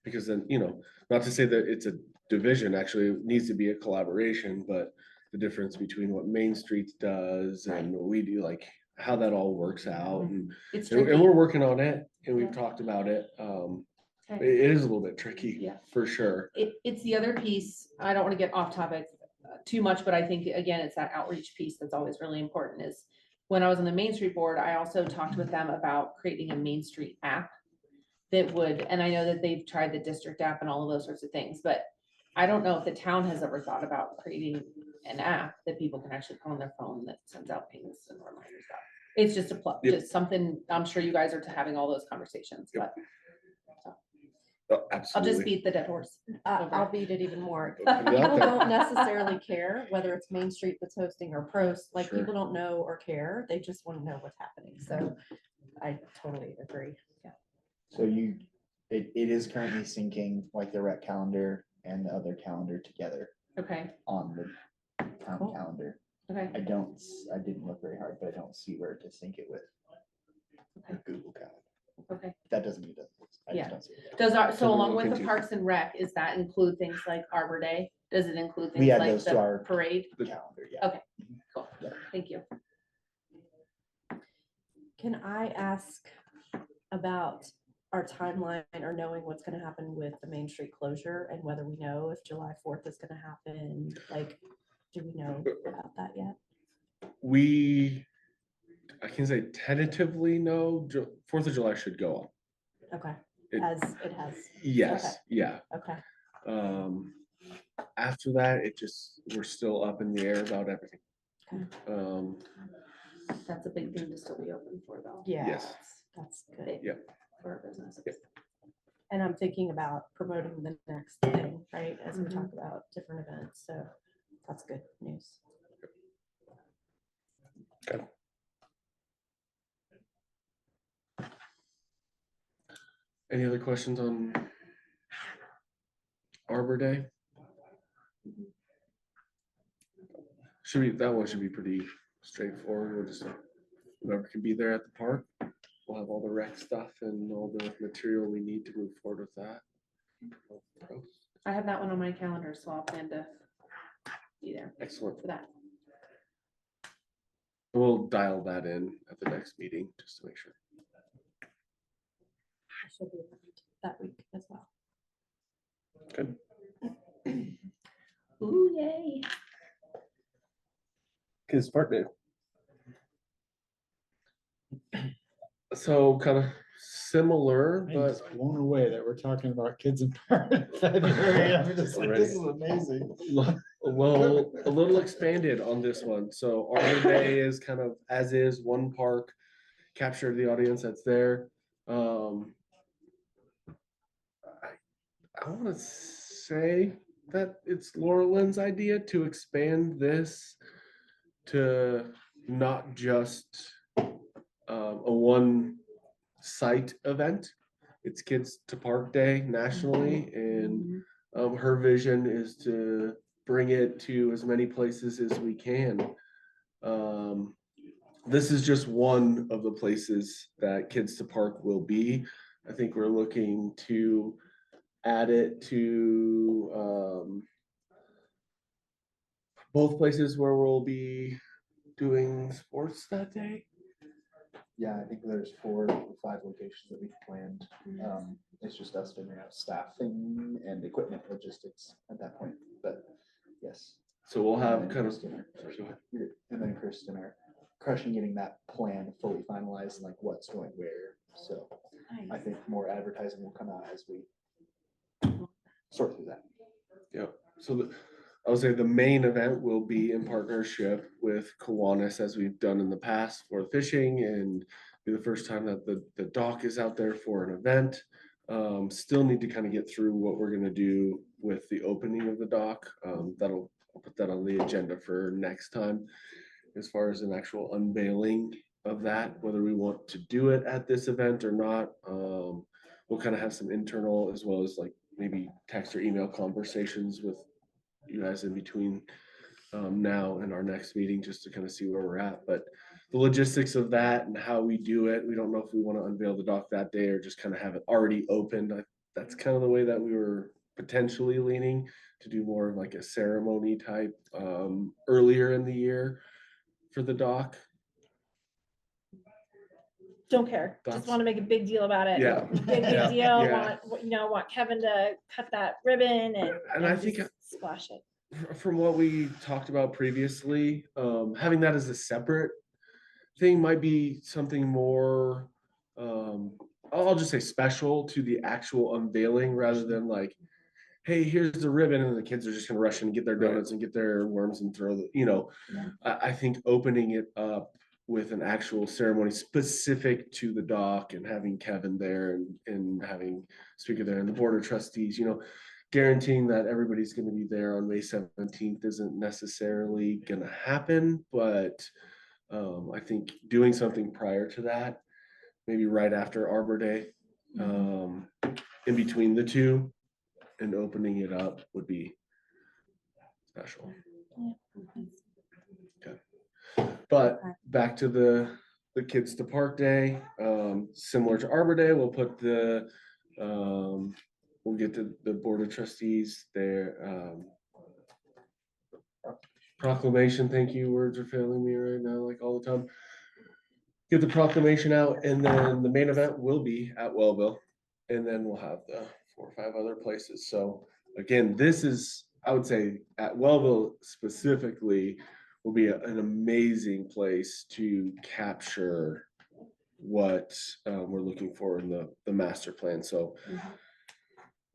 Because then, you know, not to say that it's a division, actually, it needs to be a collaboration, but the difference between what Main Street does and what we do, like, how that all works out. it's And tricky. we're working on it, and we've Yeah. talked about it. Okay. It is a little bit tricky, Yeah. for sure. It's the other piece, I don't want to get off topic too much, but I think, again, it's that outreach piece that's always really important is when I was on the Main Street board, I also talked with them about creating a Main Street app that would, and I know that they've tried the district app and all of those sorts of things, but I don't know if the town has ever thought about creating an app that people can actually put on their phone that sends out payments and reminders stuff. It's just a plug, Yep. just something, I'm sure you guys are having all those conversations, Yep. but Oh, I'll just absolutely. beat the dead horse. over I'll it. beat it even more. Put it out People there. don't necessarily care whether it's Main Street that's hosting or PROST, like, Sure. people don't know or care, they just want to know what's happening, so I totally agree. so it is currently syncing like the rec calendar and the other calendar together Okay, on the town Cool. calendar. okay, I didn't look very hard, but I don't see where to sync it with the Google Calendar. okay. That doesn't mean it doesn't. I Yeah. just don't see it. Does our, So so we're along with looking the to- Parks and Rec, is that include things like Arbor Day? Does it include We things add like those to the our parade? calendar, yeah. Cool, Yeah. thank you. Can I ask about our timeline or knowing what's gonna happen with the Main Street closure and whether we know if July 4th is gonna happen? Like, do we know about that yet? I can say tentatively, no, 4th of July should go on. Okay, It- as it has, Yes, yeah. okay, After that, we're still up in the air about everything. Okay. That's a big thing to still be open for though. yeah, Yes. that's good. Yep. For our business. Yep. And I'm thinking about promoting the next thing, right, as we Mhm. talk about different events, so that's good news. Any other questions on Arbor Day? That one should be pretty straightforward. We'll just, whoever can be there at the park. We'll have all the rec stuff and all the material we need to move forward with that. I have that one on my calendar, so I'll plan to be there Excellent. for that. We'll dial that in at the next meeting, just to make sure. I should be around that week as well. Good. Ooh, yay. Kids Park Day. So kind of similar, I'm but just blown away that we're talking about kids in February. I'm just like, this is amazing. well, a little expanded on this one. So Arbor Day is kind of as is, one park, capture the audience that's there. I want to say that it's Laura Lynn's idea to expand this to not just a one site event. It's Kids to Park Day nationally, and her vision is to bring it to as many places as we can. This is just one of the places that Kids to Park will be. I think we're looking to add it to both places where we'll be doing sports that day. Yeah, I think there's 4 or 5 locations that we've planned. It's just us figuring out staffing and equipment logistics at that point, but yes. So we'll have And then kind of, Kristen are- sorry, go ahead. And then Kristen are crushing getting that plan fully finalized and like what's going where. So I think more advertising will come out as we sort through that. Yeah, so I would say the main event will be in partnership with Kiwanis, as we've done in the past for fishing, and be the first time that the dock is out there for an event. Still need to kind of get through what we're gonna do with the opening of the dock. I'll put that on the agenda for next time. As far as an actual unveiling of that, whether we want to do it at this event or not. We'll kind of have some internal as well as like maybe text or email conversations with you guys in between now and our next meeting, just to kind of see where we're at. But the logistics of that and how we do it, we don't know if we want to unveil the dock that day or just kind of have it already opened. That's kind of the way that we were potentially leaning to do more of like a ceremony type earlier in the year for the dock. Don't care, just Thoughts? want to make a big deal about it. Yeah. Big Yeah. deal, Yeah. want Kevin to cut that ribbon And I think just splash it. from what we talked about previously, having that as a separate thing might be something more, I'll just say special to the actual unveiling rather than like, hey, here's the ribbon, and the kids are just gonna rush in and get their donuts and get their worms and throw the, I think opening it up with an actual ceremony specific to the dock and having Kevin there and having speaker there and the board of trustees, guaranteeing that everybody's going to be there on May 17th isn't necessarily going to happen, but I think doing something prior to that, maybe right after Arbor Day, in between the two and opening it up would be special. But back to the Kids to Park Day, similar to Arbor Day, we'll put we'll get to the Board of Trustees there. Proclamation, thank you, words are failing me right now, like all the time. Get the proclamation out, and then the main event will be at Wellville, and then we'll have the 4 or 5 other places. So again, this is, I would say, at Wellville specifically, will be an amazing place to capture what we're looking for in the master plan. So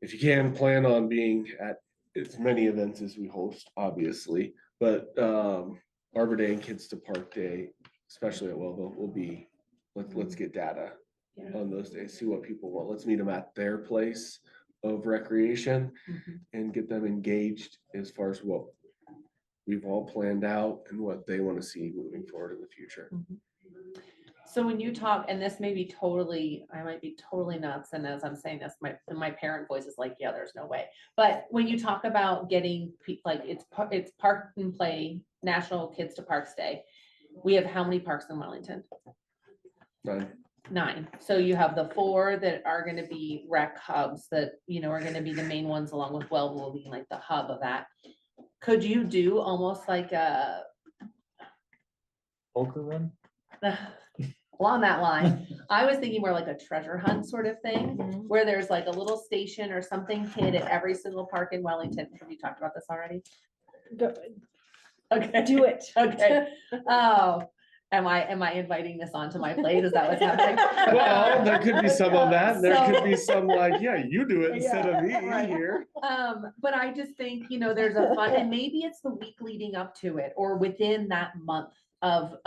if you can, plan on being at as many events as we host, obviously, but Arbor Day and Kids to Park Day, especially at Wellville, will be, let's get data on those days, see what people want. Let's meet them at their place of recreation and get them engaged as far as what we've all planned out and what they want to see moving forward in the future. So when you talk, and this may be totally, I might be totally nuts, and as I'm saying this, my parent voice is like, yeah, there's no way. But when you talk about getting like it's Park and Play National Kids to Parks Day, we have how many parks in Wellington? 9. So you have the 4 that are going to be rec hubs that are going to be the main ones, along with Wellville being like the hub of that. Could you do almost like a Poker run? along that line? I was thinking more like a treasure hunt sort of thing, where there's like a little station or something hid at every single park in Wellington. Have you talked about this already? Okay. Do it. Okay. Oh, am I inviting this onto my plate? Is that what's happening? Well, there could be some of that. There So- could be some like, yeah, you do it instead of me right. here. But I just think, there's a fun, and maybe it's the week leading up to it or within that month of,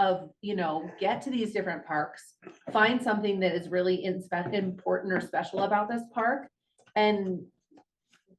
get to these different parks, find something that is really important or special about this park and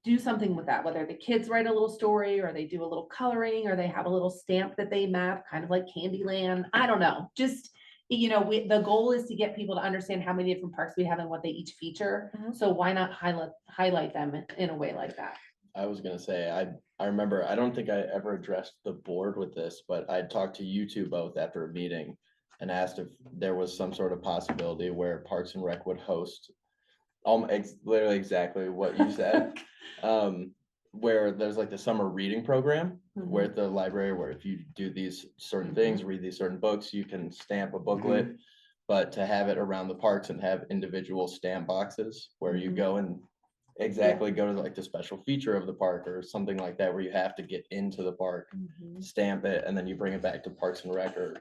do something with that, whether the kids write a little story or they do a little coloring or they have a little stamp that they map, kind of like Candyland. I don't know. Just, the goal is to get people to understand how many different parks we have and what they each feature. So why not highlight them in a way like that? I was gonna say, I remember, I don't think I ever addressed the board with this, but I talked to you two both after a meeting and asked if there was some sort of possibility where Parks and Rec would host literally exactly what you said. Where there's like the summer reading program where at the library, where if you do these certain things, read these certain books, you can stamp a booklet. But to have it around the parks and have individual stamp boxes where you go and go to like the special feature of the park or something like that, where you have to get into the park, stamp it, and then you bring it back to Parks and Rec or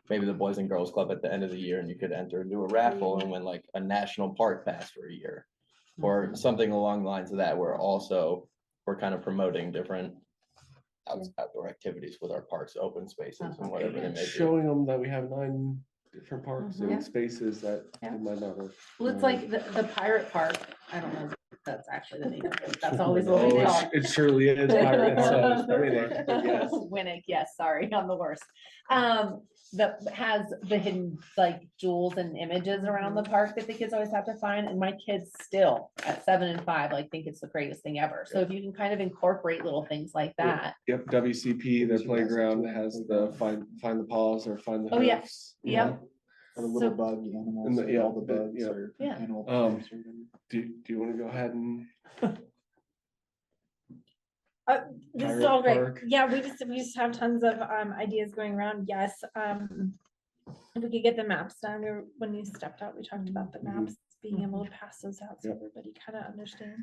maybe the Boys and Girls Club at the end of the year, and you could enter into a raffle and win like a national park pass for a year or something along the lines of that, where also we're kind of promoting different outdoor activities with our parks, open spaces and whatever they may be. Showing them that we have 9 different parks and spaces that they might not have. Well, it's like the pirate park. I don't know That's actually the name of it. That's always what we Oh, call it surely is. Pirate Park. it. Yes. Winnick, yes, sorry, I'm the worst. That has the hidden like jewels and images around the park that the kids always have to find. And my kids still at 7 and 5, like think it's the greatest thing ever. So if you can kind of incorporate little things like that. Yep, WCP, their playground has the find the paws or find the Oh, yeah. hoofs. Yep. Or the little So- bug animals, And the- or yeah, all the the- bugs yeah. or Yeah. animal. Um, pets or whatever. Do you want to go ahead and? This is Pirate all great. Park. Yeah, we just have tons of ideas going around. Yes. If we could get the maps done, when you stepped out, we talked about the Mhm. maps, being able to pass those out so Yep. everybody kind of understands.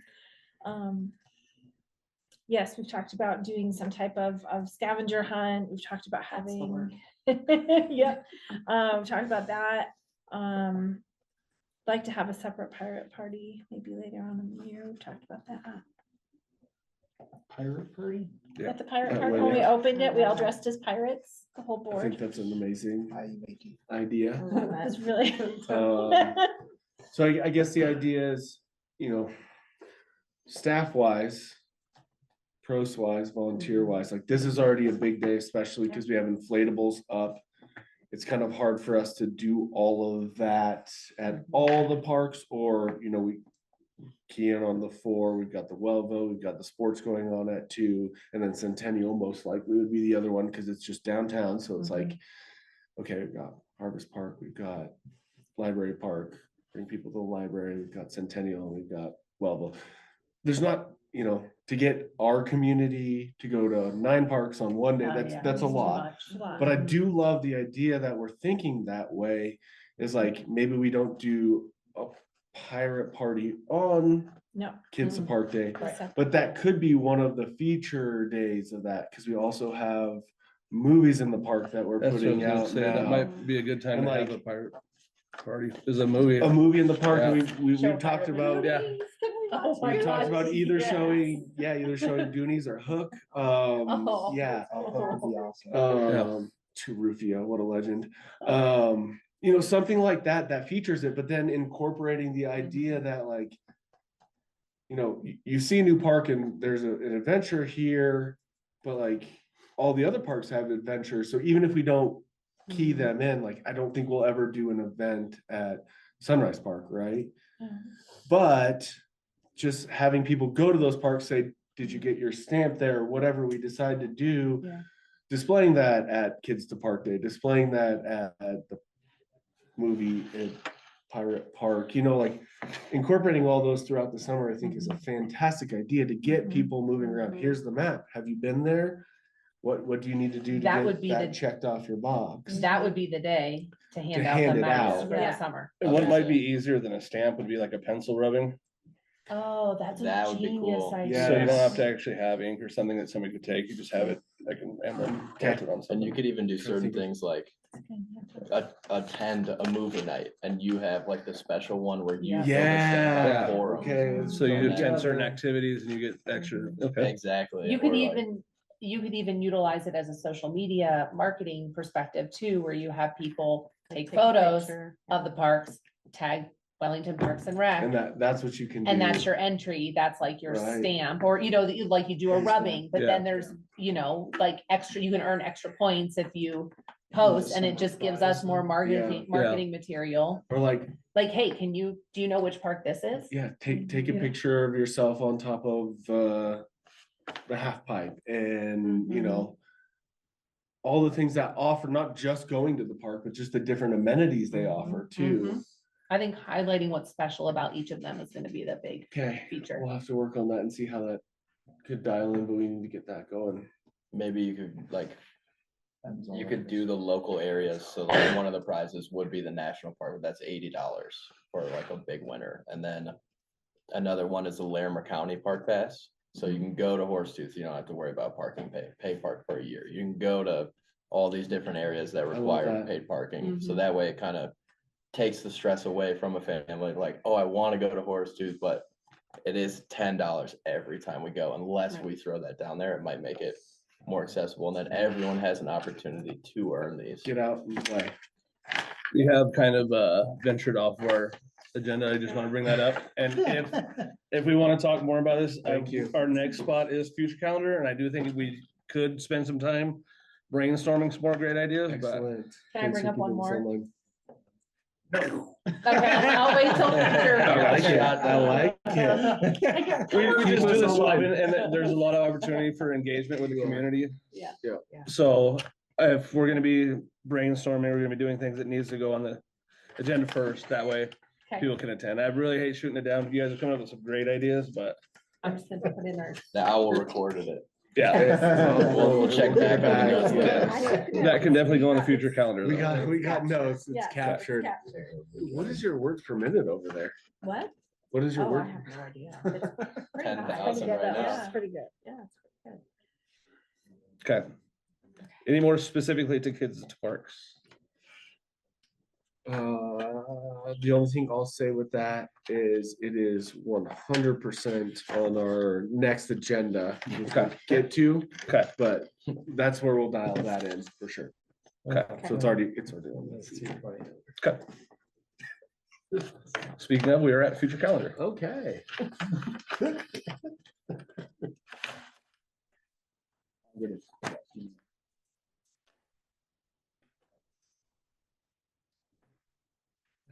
Yes, we've talked about doing some type of scavenger hunt. We've talked about That's the having, word. yeah, we've talked about that. Like to have a separate pirate party, maybe later on in the year. We've talked about that. Pirate party? Yeah, At the pirate that party, way, when we yeah. opened it, we all dressed as pirates, the whole I think board. that's an amazing I make it. idea. It was really. So I guess the idea is, staff wise, pros wise, volunteer wise, like this is already a big day, especially because we have inflatables up. It's kind of hard for us to do all of that at all the parks, or, we key in on the 4, we've got the Welvo, we've got the sports going on at 2, and then Centennial most likely would be the other one because it's just downtown. So it's like, okay, we've got Harvest Park, we've got Library Park, bring people to the library, we've got Centennial, we've got Welvo. There's not, to get our community to go to 9 parks on one day, that's a lot. But I do love the idea that we're thinking that way, is like, maybe we don't do a pirate party on No. Kids to Park Day, Right. but that could be one of the feature days of that, because we also have movies in the park that we're That's what I was putting gonna out say. That now. might be a good time And to have like- a pirate party. There's a movie. A movie in the park, Yeah. we've Show talked pirate about, Yeah. Oh my we've talked about gosh, either yes. either showing Goonies or Hook. Oh. Yeah. Oh, that would be awesome. To Rufio, what a legend. Something like that features it, but then incorporating the idea that like, you see a new park and there's an adventure here, but like all the other parks have adventures. So even if we don't key them in, like, I don't think we'll ever do an event at Sunrise Park, right? But just having people go to those parks, say, did you get your stamp there, or whatever we decide to do, Yeah. displaying that at Kids to Park Day, displaying that at the movie at Pirate Park, like incorporating all those throughout the summer, I think is a fantastic idea to get people moving around. Here's the map. Have you been there? What do you need to do to That get would be that the- checked off your box? That would be the day to hand out hand the it maps out. for Yeah. the summer. And what Okay. might be easier than a stamp would be like a pencil rubbing. Oh, that's That a would be genius cool. idea. So you don't Yes. have to actually have ink or something that somebody could take. You just have it, like an emblem painted on And something. you could even do Trying to certain think of- things like attend a movie night, and you have like the special one where you. Yeah. fill the stamp Yeah. out for 'em. Okay. So you Yeah. attend certain activities and you get extra, okay. Exactly. You could or like- even utilize it as a social media marketing perspective too, where you have people take photos of the parks, tag Wellington Parks and Rec. And that's what you can do. And that's your entry, that's like your Right. stamp, or, that you like, you do a Hand stamp. rubbing, but Yeah. then there's, like extra, you can earn extra points if you post, and it just gives us more marketing, Yeah. marketing material. Or like, Like, hey, do you know which park this is? yeah, take a Yeah. picture of yourself on top of the half pipe, and Mhm. all the things that offer, not just going to the park, but just the different amenities they offer too. Mhm. I think highlighting what's special about each of them is gonna be the big Okay, feature. we'll have to work on that and see how that could dial in, but we need to get that going. Maybe you could like, Amazon you could orders. do the local areas, so like one of the prizes would be the national park, that's $80 for like a big winner, and then another one is the Larimer County Park Pass. So you can go to Horsetooth, you don't have to worry about parking, pay park for a year. You can go to all these different areas that love require that. paid parking, so Mhm. that way it kind of takes the stress away from a family, like, oh, I want to go to Horsetooth, but it is $10 every time we go, unless Right. we throw that down there, it might make it more accessible, and then everyone has an opportunity to earn these. Get out and play. We have kind of ventured off of our agenda. I just want to bring that up. And if we want to talk more about this, Thank you. our next spot is future calendar, and I do think we could spend some time brainstorming some more great ideas, but Excellent. Can I bring up one more? Okay, I'll wait till future. I like it. I like it. we Keep just do us this, alive. and there's a lot of opportunity for engagement with the community. Yeah. Yeah. Yeah. So if we're gonna be brainstorming, we're gonna be doing things that needs to go on the agenda first, that way Okay. people can attend. I really hate shooting it down. You guys are coming up with some great ideas, but I'm just gonna put in our. The owl recorded it. yeah, We'll check back on those. that can definitely go on the future calendar. We though. got notes. Yeah, It's captured. Captured. What is your words per minute over there? What? What is your Oh, I word? have no idea. It's pretty high. 10,000 Pretty good, right though. now. It's pretty good. Yeah, it's pretty good. Okay. Any more specifically to kids to parks? The only thing I'll say with that is it is 100% on our next agenda to get to, Okay, but that's where we'll dial that in for sure. okay, So it's already on Let's this. see if okay. Speaking of, we are at future calendar. Okay.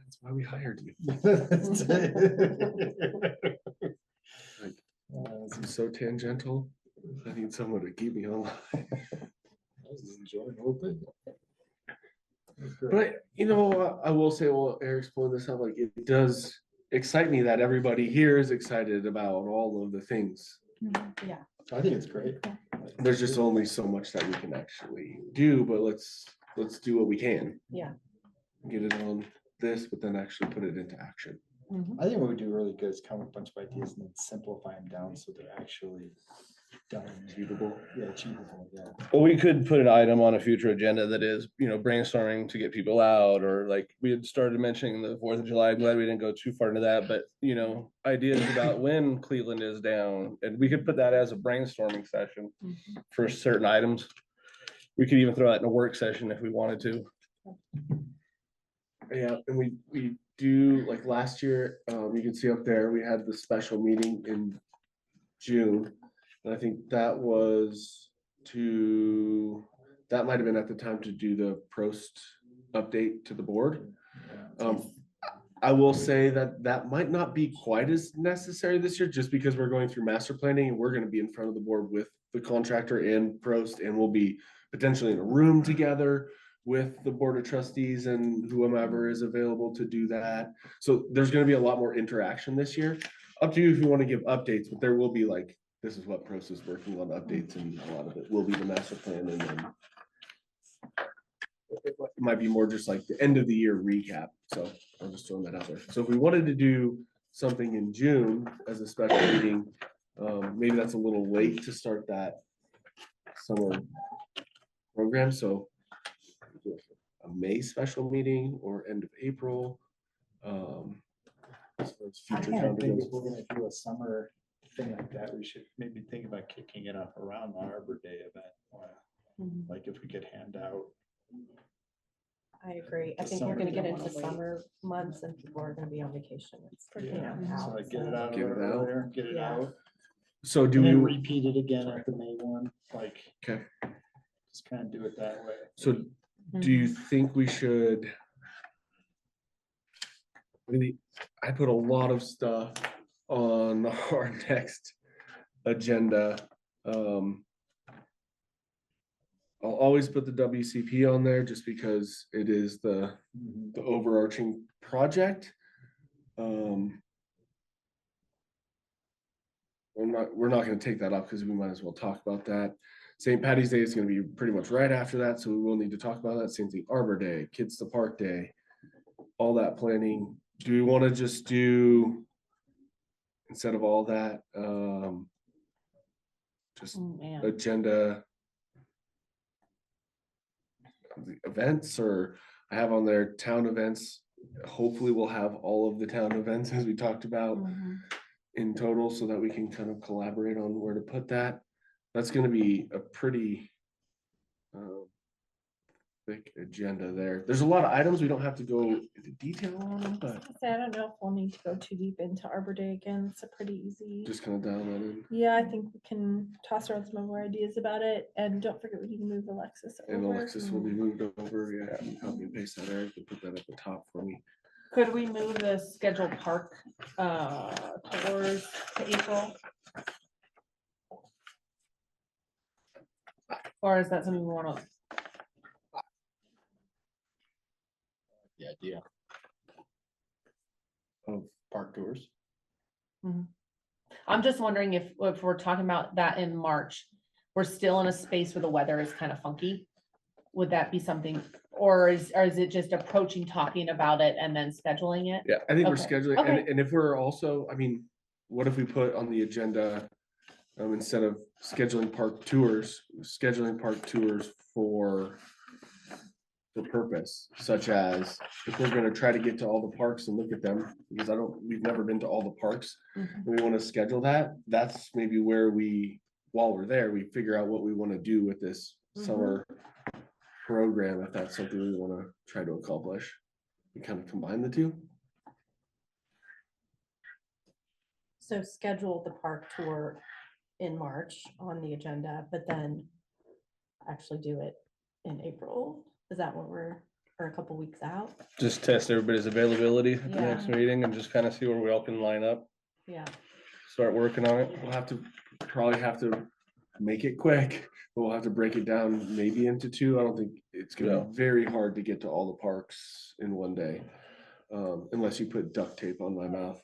That's why we hired you. I'm so tangential. I need someone to keep me online. But you know, I will say, well, Eric's pulling this up, like it does excite me that everybody here is excited about all of the things. Yeah. I think it's great. There's just only so much that we can actually do, but let's do what we can. Yeah. Get it on this, but then actually put it into action. I think what we do really good is come up with a bunch of ideas and then simplify them down so they're actually done. Achievable. Yeah, achievable, yeah. Well, we could put an item on a future agenda that is, brainstorming to get people out, or like we had started mentioning the 4th of July. I'm glad we didn't go too far into that, but ideas about when Cleveland is down, and we could put that as a brainstorming session for certain items. We could even throw that in a work session if we wanted to. Yeah, and we do, like last year, you can see up there, we had the special meeting in June. And I think that might have been at the time to do the PROST update to the board. I will say that might not be quite as necessary this year, just because we're going through master planning and we're gonna be in front of the board with the contractor and PROST, and we'll be potentially in a room together with the board of trustees and whomever is available to do that. So there's gonna be a lot more interaction this year. Up to you if you want to give updates, but there will be like, this is what PROST is working on updates, and a lot of it will be the master plan, and then it might be more just like the end of the year recap. So I'm just throwing that out there. So if we wanted to do something in June as a special meeting, maybe that's a little late to start that summer program. So a May special meeting or end of April. As far as I future kind of calendar think goes. if we're gonna do a summer thing like that, we should maybe think about kicking it off around the Arbor Day event. Like if we could hand out. I agree. I The think we're summer, gonna we get don't into wanna wait. summer months and people are gonna be on vacation. It's, Yeah, so out, like get it so- out Get it out. earlier, get it Yeah. out. So do And then we, repeat it again at the May one, like. Okay. Just kind of do it that way. so do you think we should? Really, I put a lot of stuff on our next agenda. I'll always put the WCP on there just because it is the overarching project. We're not gonna take that off because we might as well talk about that. St. Paddy's Day is gonna be pretty much right after that, so we will need to talk about that. Same thing, Arbor Day, Kids to Park Day, all that planning. Do we want to just do, instead of all that, just Man. agenda the events, or I have on there town events. Hopefully we'll have all of the town events as we talked about in total, so that we can kind of collaborate on where to put that. That's going to be a pretty thick agenda there. There's a lot of items we don't have to go into detail on, but I don't know if we'll need to go too deep into Arbor Day again. It's a pretty easy. just kind of dial that in. Yeah, I think we can toss around some more ideas about it. And don't forget, we need to move Alexis And over. Alexis will be moved over. Yeah, you can copy and paste that, Eric, and put that at the top for me. Could we move the scheduled park tours to April? Or is that something we want to? The idea. Of Park tours. I'm just wondering if we're talking about that in March, we're still in a space where the weather is kind of funky. Would that be something, or is it just approaching, talking about it and then scheduling it? Yeah, I think we're Okay. scheduling, Okay. and if we're also, I mean, what if we put on the agenda, instead of scheduling park tours for the purpose, such as if we're gonna try to get to all the parks and look at them, because we've never been to all the parks. Mhm. And we wanna schedule that, that's maybe where while we're there, we figure out what we wanna do with this summer program, if that's something we wanna try to accomplish. We kind of combine the two. So schedule the park tour in March on the agenda, but then actually do it in April. Is that what or a couple weeks out? Just test everybody's availability at the Yeah. next meeting and just kind of see where we all can line up, Yeah. start working on it. We'll probably have to make it quick, but we'll have to break it down maybe into two. I don't think it's gonna be very hard to get to all the parks in one day. Unless you put duct tape on my mouth.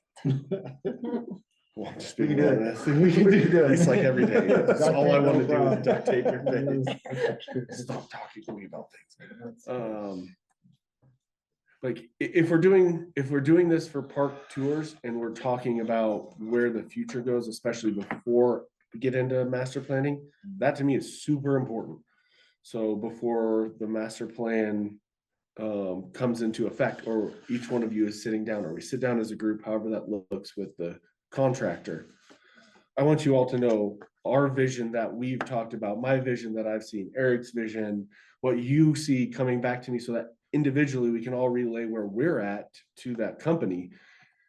Well, I'm just We can being do it. honest. We can do it. It's like every day. That's all I want to do is duct tape your face. Stop talking to me about things. Like if we're doing this for park tours and we're talking about where the future goes, especially before we get into master planning, that to me is super important. So before the master plan comes into effect, or each one of you is sitting down, or we sit down as a group, however that looks with the contractor, I want you all to know our vision that we've talked about, my vision that I've seen, Eric's vision, what you see coming back to me, so that individually we can all relay where we're at to that company.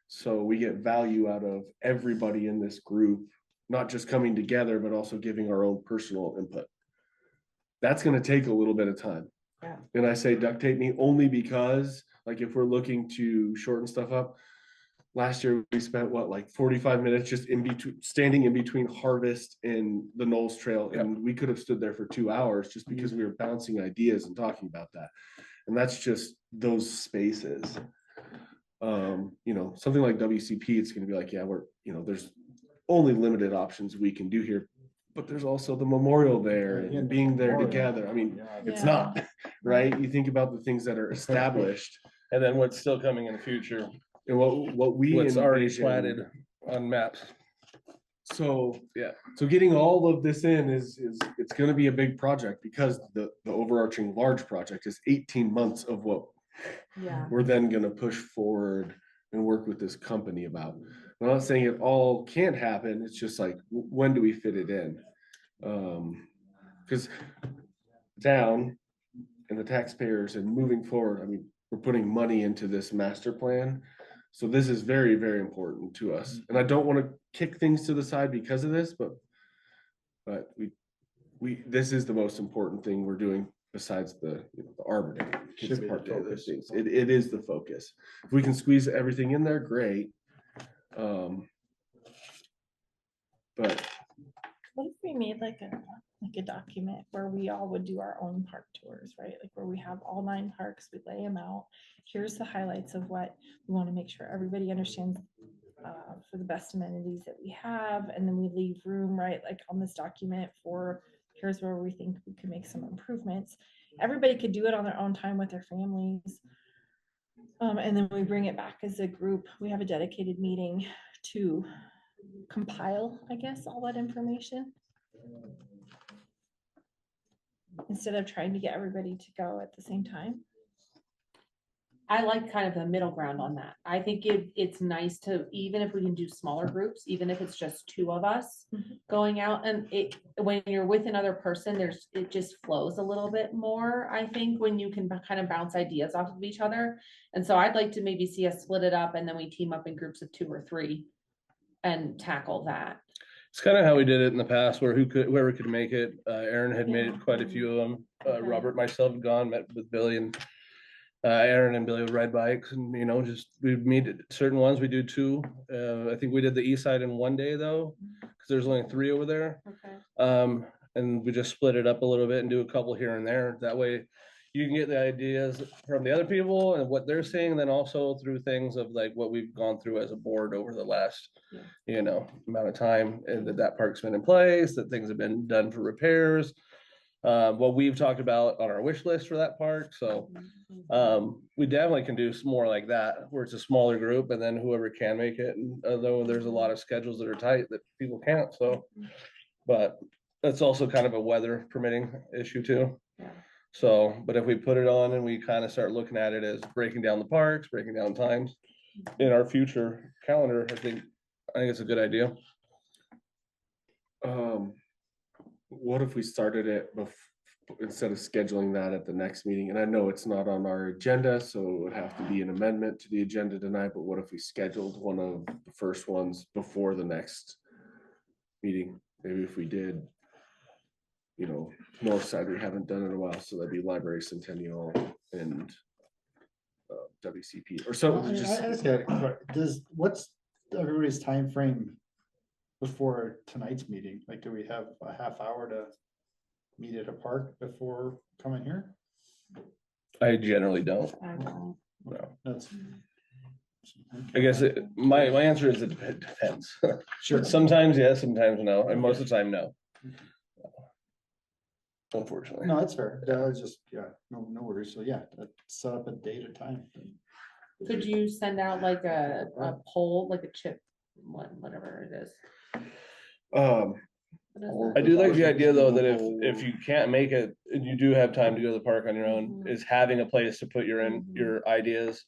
So we get value out of everybody in this group, not just coming together, but also giving our own personal input. That's going to take a little bit of time. Yeah. And I say duct tape me only because, like, if we're looking to shorten stuff up, last year we spent like 45 minutes just standing in between Harvest and the Knowles Trail. And we could have stood there for 2 hours just because we were bouncing ideas and talking about that. And that's just those spaces. Something like WCP, it's going to be like, yeah, there's only limited options we can do here, but there's also the memorial there and being there together. I mean, it's not, right? You think about the things that are established. And then what's still coming in the future, And what's already envision. platted on maps. So, yeah, so getting all of this in is it's gonna be a big project, because the overarching large project is 18 months of what we're then gonna push forward and work with this company about. I'm not saying it all can't happen, it's just like, when do we fit it in? Because town and the taxpayers and moving forward, I mean, we're putting money into this master plan. So this is very, very important to us. And I don't want to kick things to the side because of this, but this is the most important thing we're doing besides the Arbor Day. Should be the focus. It is the focus. If we can squeeze everything in there, great. But What if we made like a document where we all would do our own park tours, right? Like where we have all 9 parks, we lay them out. Here's the highlights of what we want to make sure everybody understands for the best amenities that we have. And then we leave room, right? Like on this document for here's where we think we can make some improvements. Everybody could do it on their own time with their families. And then we bring it back as a group. We have a dedicated meeting to compile, I guess, all that information, instead of trying to get everybody to go at the same time. I like kind of the middle ground on that. I think it's nice to, even if we can do smaller groups, even if it's just two of us Mhm. going out, and when you're with another person, it just flows a little bit more, I think, when you can kind of bounce ideas off of each other. And so I'd like to maybe see us split it up and then we team up in groups of 2 or 3 and tackle that. It's kind of how we did it in the past, where whoever could make it. Aaron had made it quite a few of them. Okay. Robert, myself had gone, met with Billy, and Aaron and Billy would ride bikes, and just we'd meet at certain ones. We do 2. I think we did the east side in one day though, because there's only 3 over there. Okay. And we just split it up a little bit and do a couple here and there. That way you can get the ideas from the other people and what they're seeing, and then also through things of like what we've gone through as a board over the last, amount of time, and that park's been in place, that things have been done for repairs. What we've talked about on our wish list for that park. So we definitely can do some more like that, where it's a smaller group and then whoever can make it. And although there's a lot of schedules that are tight that people can't, so, but that's also kind of a weather permitting issue too. Yeah. So, but if we put it on and we kind of start looking at it as breaking down the parks, breaking down times in our future calendar, I think it's a good idea. What if we started it instead of scheduling that at the next meeting? And I know it's not on our agenda, so it would have to be an amendment to the agenda tonight, but what if we scheduled one of the first ones before the next meeting? Maybe if we did, north side, we haven't done it in a while, so that'd be Library Centennial and WCP or something. What's everybody's time frame before tonight's meeting? Like, do we have a half hour to meet at a park before coming here? I generally don't. Okay. No. That's. I guess my answer is it depends. Sure. Sometimes yes, sometimes no, and most of the time no. Unfortunately. No, that's fair. That was just, no worries. So yeah, set up a date or time. Could you send out like a poll, like a chip, whatever it is? What is that? I do like the idea though, that if you can't make it and you do have time to go to the park on your own, is having a place to put your ideas.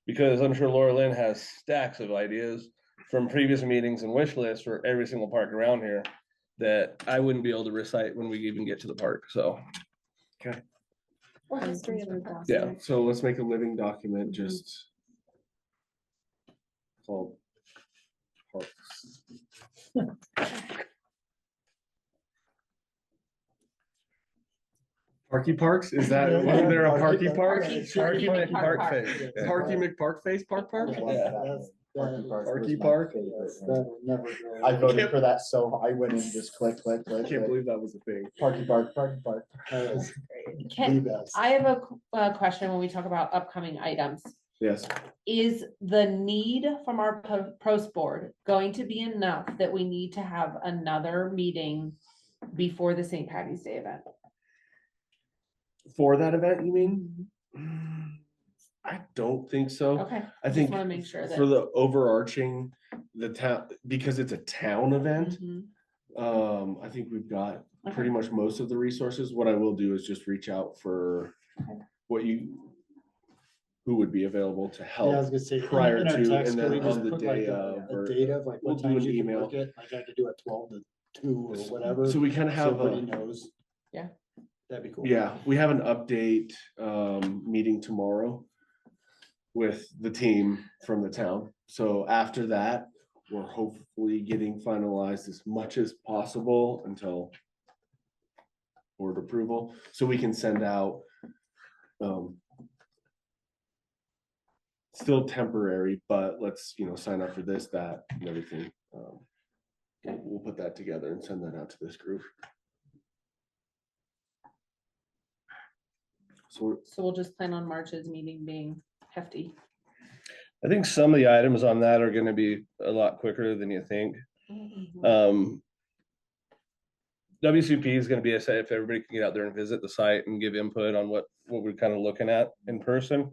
Because I'm sure Laura Lynn has stacks of ideas from previous meetings and wish lists for every single park around here that I wouldn't be able to recite when we even get to the park, so. Okay. Or history of the park. Yeah. So let's make a living document just called parks. Parky Parks? Is that, wasn't there a Parky Park? Parky Park Park. face. Parky McParkface Park? Parky Parky Park? I voted for that, so I went and just click. I can't believe that was a thing. Parky Park. Can, I have a question when we talk about upcoming items. Yes. Is the need from our PROST board going to be enough that we need to have another meeting before the St. Patty's Day event? For that event, you mean? I don't think so. Okay. I think want to make sure that for the overarching, the town, because it's a town event, I think we've got pretty much most of the resources. What I will do is just reach out for who would be available to help. Yeah, I was gonna say, prior in our to, text, and could then we just on the put like day a of, date of like we'll what do times an you can email. work it? Like I could do it 12 to 2 or whatever. So we kind of So have everybody a, knows. Yeah. That'd be cool. yeah, we have an update meeting tomorrow with the team from the town. So after that, we're hopefully getting finalized as much as possible until board approval, so we can send out still temporary, but let's, sign up for this, that, and everything. We'll put that together and send that out to this group. So we'll just plan on March's meeting being hefty. I think some of the items on that are gonna be a lot quicker than you think. WCP is gonna be a site if everybody can get out there and visit the site and give input on what we're kind of looking at in person.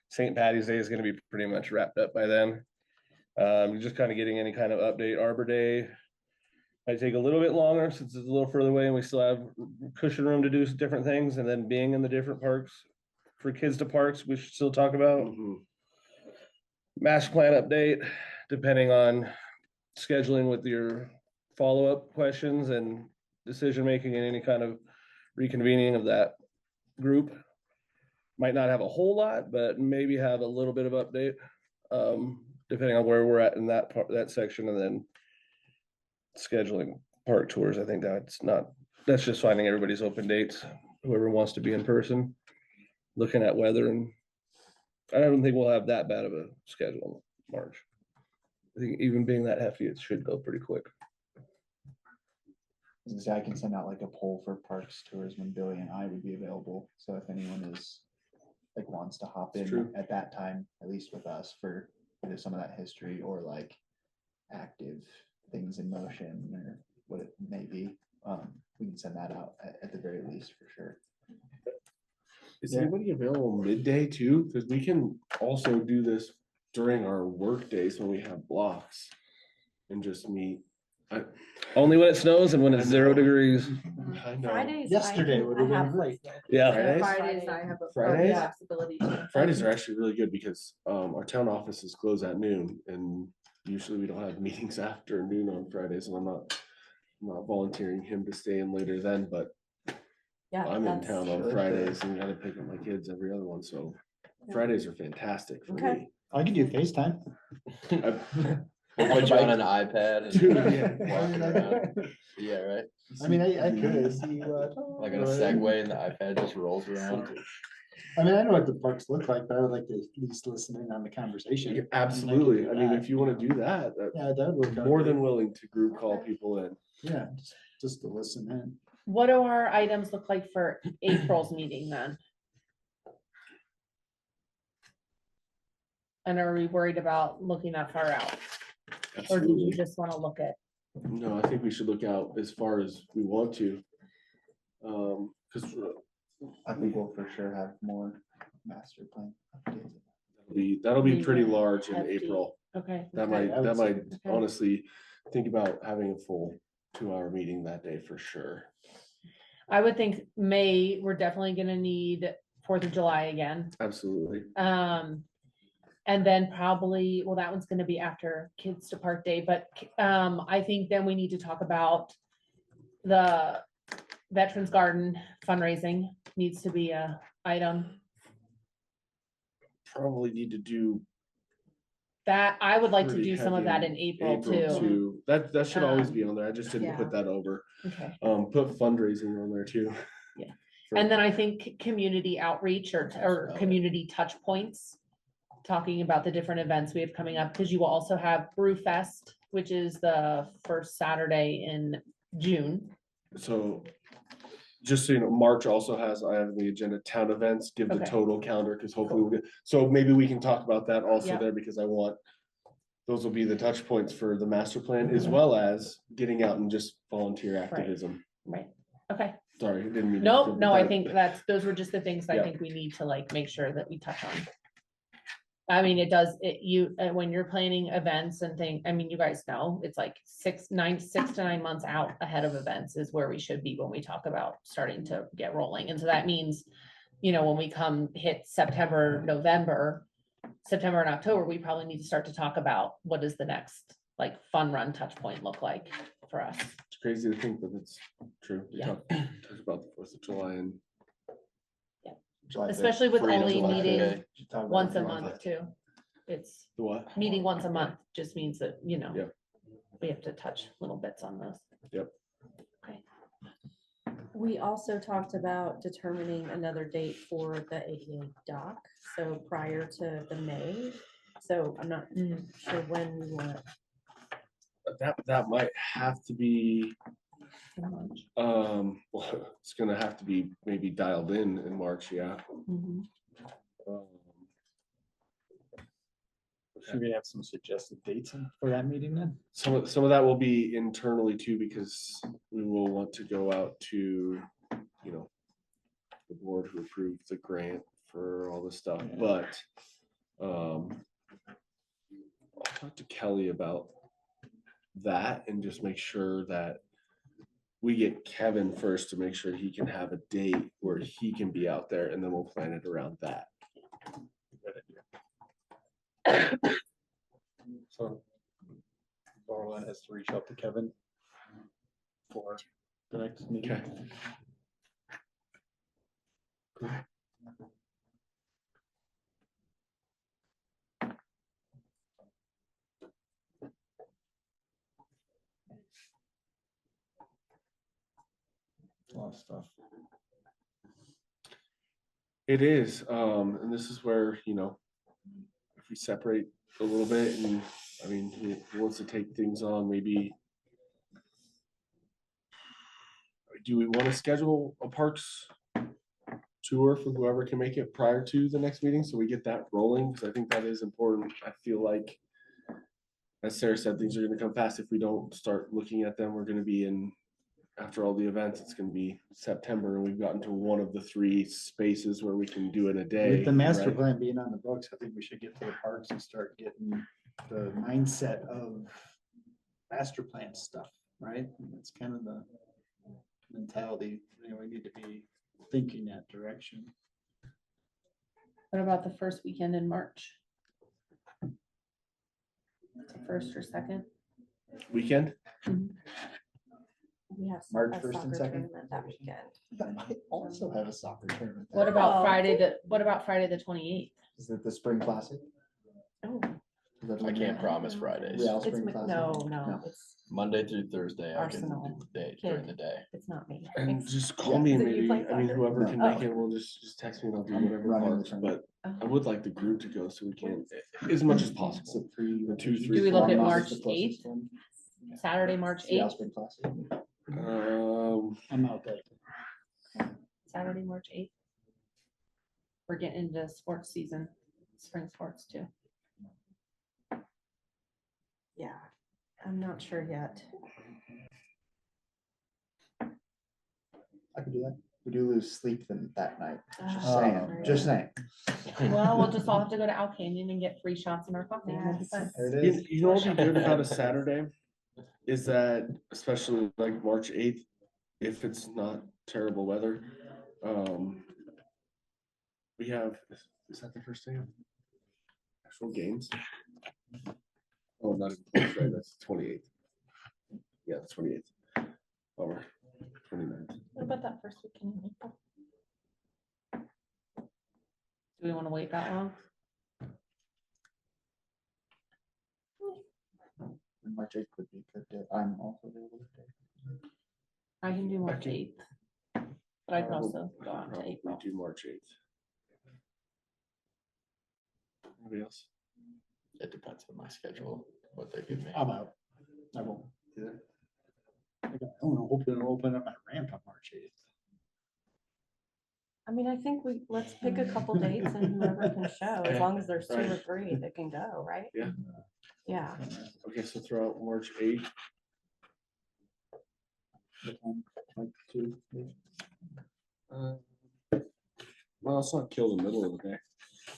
St. Patty's Day is gonna be pretty much wrapped up by then. Just kind of getting any kind of update. Arbor Day might take a little bit longer since it's a little further away and we still have cushion room to do different things, and then being in the different parks for kids to parks, we should still talk about. Mhm. Master plan update, depending on scheduling with your follow-up questions and decision-making and any kind of reconvening of that group. Might not have a whole lot, but maybe have a little bit of update, depending on where we're at in that part, that section, and then scheduling park tours. I think that's just finding everybody's open dates, whoever wants to be in person, looking at weather, and I don't think we'll have that bad of a schedule in March. I think even being that hefty, it should go pretty quick. I can send out like a poll for parks tours when Billy and I would be available. So if anyone is like wants to hop It's in true. at that time, at least with us for either some of that history or like active things in motion or what it may be, we can send that out at the very least for sure. Is Yeah. anybody available midday too? Because we can also do this during our work days when we have blocks and just meet. Only when it snows and when it's I 0 know. degrees. I know. Fridays. Yesterday would have been great. Yeah. Fridays? Fridays, I have a Fridays? flexibility. Fridays are actually really good because our town offices close at noon, and usually we don't have meetings after noon on Fridays, and I'm not volunteering him to stay in later then, but Yeah, I'm in that's- town on Sure. Fridays and gotta pick up my kids every other one, so Fridays are fantastic for Okay. me. I can do FaceTime. We'll put you on an iPad Dude, and yeah. walking around. Yeah, right. I mean, I could see what. Like on a Segway and the iPad just rolls around. I mean, I know what the parks look like, but I would like to at least listen in on the conversation. Yeah, I can absolutely. do I mean, that, if you wanna do that, Yeah, that would work. I'm out more great. than willing to group call people in. Yeah, just to listen in. What do our items look like for April's meeting then? And are we worried about looking that far out? Or do you Absolutely. just want to look at? No, I think we should look out as far as we want to. Cause I think we'll for sure have more master plan updates. that'll be pretty Be large in hefty. April. Okay. That Okay, I would say- might honestly think about having a full 2-hour meeting that day for sure. I would think May, we're definitely gonna need 4th of July again. Absolutely. And then probably, well, that one's gonna be after Kids to Park Day, but I think then we need to talk about the Veterans Garden fundraising needs to be a item Probably need to do that I would like to pretty do some of heavy that in April too. That should always be on there. I just didn't Yeah. put that over. Okay. Put fundraising on there too. Yeah. For- And then I think community outreach or community touch points, talking about the different events we have coming up, because you will also have Brew Fest, which is the first Saturday in June. So just so you know, March also has, I have the agenda town events, give the Okay. total calendar, because hopefully we'll get, so maybe we can talk about that also Yeah. there, because I want, those will be the touch points for the master plan, as well as getting out and just volunteer activism. Right. Okay. Sorry, I didn't mean. to Nope, jump no, I that. think those were just the things I Yeah. think we need to like make sure that we touch on. I mean, when you're planning events and things, I mean, you guys know, it's like 6 to 9 months out ahead of events is where we should be when we talk about starting to get rolling. And so that means, when we come hit September and October, we probably need to start to talk about what does the next like fun run touch point look like for us. It's crazy to think, but it's true. We Yeah. talked about the 4th of July and July 5th. Especially with Freedom only July meeting 5th. Should talk about once a July month 5th. too. It's the what? meeting once a month just means that, Yeah. we have to touch little bits on those. We also talked about determining another date for the ADA doc, so prior to the May. So I'm not sure when we want. That might have to be, well, it's gonna have to be maybe dialed in March, yeah. Mhm. Um, Should we have some suggested dates for that meeting then? Some of that will be internally too, because we will want to go out to, the board who approved the grant for all this stuff, Yeah. but I'll talk to Kelly about that and just make sure that we get Kevin first to make sure he can have a date where he can be out there, and then we'll plan it around that. So Laura has to reach out to Kevin for the next meeting. Okay. A lot of stuff. It is, and this is where, you know, if we separate a little bit, and I mean, who wants to take things on, maybe. Do we want to schedule a parks tour for whoever can make it prior to the next meeting, so we get that rolling? Because I think that is important. I feel like, as Sarah said, things are gonna come fast. If we don't start looking at them, we're gonna be in, after all the events, it's gonna be September, and we've gotten to one of the 3 spaces where we can do it a day. With the master right? plan being on the books, I think we should get to the parks and start getting the mindset of master plan stuff, right? It's kind of the mentality, you know, we need to be thinking that direction. What about the first weekend in March? First or second? Weekend? We have March a 1st and soccer 2nd? tournament that weekend. I also have a soccer tournament. What about Oh. Friday the 28th? Is it the spring classic? Oh, Is that the I one can't you- promise Fridays. Real it's, spring classic? no, it's, Monday through Thursday, I can Arsenal. do the day during the day. it's not me. And It's- just call Yeah. me, Is it you maybe, playing I mean, soccer? whoever No. can Oh. make it, we'll just text me and I'll do I'm whatever running the parks, tournament. but I Oh. would like the group to go so we can, as much as It's possible. a pre- The 2, Do 3, we look at 4 March the closest 8th? one. Saturday, March Seattle 8th? Spring Classic. I'm out there. Saturday, March 8th. We're getting into sports season, spring sports too. Yeah, I'm not sure yet. I could do that. We do lose sleep then that night. Just Oh, saying, right. just saying. Well, we'll just all have to go to Owl Canyon and get free shots in our coffee. And we'll be fine. There it You, is. you know what'd be good about a Saturday? Is that, especially like March 8th, if it's not terrible weather, we have, is that the first day of actual games? Oh, not even close, right? That's the 28th. Yeah, the 28th. Or 29th. What about that first weekend in April? Do we want to wait that long? March 8th would be a good day. I'm also available that day. I can do March can- 8th. But I can also go on to Probably April. do March 8th. Anybody else? It depends on my schedule, what they give me. I'm out. I won't either. I hope they'll open up my ramp on March 8th. I mean, I think let's pick a couple dates and whoever can show, as Okay, long as there's 2 or right. 3 that can go, right? Yeah. Yeah, Okay, so throw out March 8th. Like 2. Well, let's not kill the middle of the day.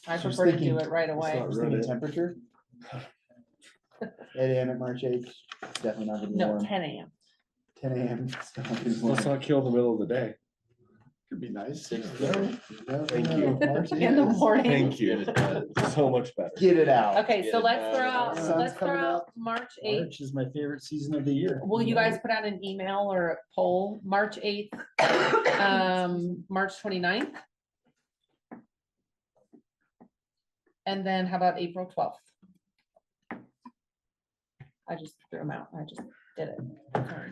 I Just prefer to do thinking- it right away. not Just Run thinking it. temperature. 8 AM at March 8th, definitely not gonna be No, warm. 10 AM. 10 AM. still not gonna be warm. Let's not kill the middle of the day. Could be nice. Thank you. March In the 8th. morning. Thank you. So much better. Get it out. Okay, so Get let's it throw out. out, Sun's let's throw coming out up. March 8th. March is my favorite season of the year. Will you guys put out an email or a poll, March 8th, March 29th? And then how about April 12th? I just threw them out. I just did it. Sorry.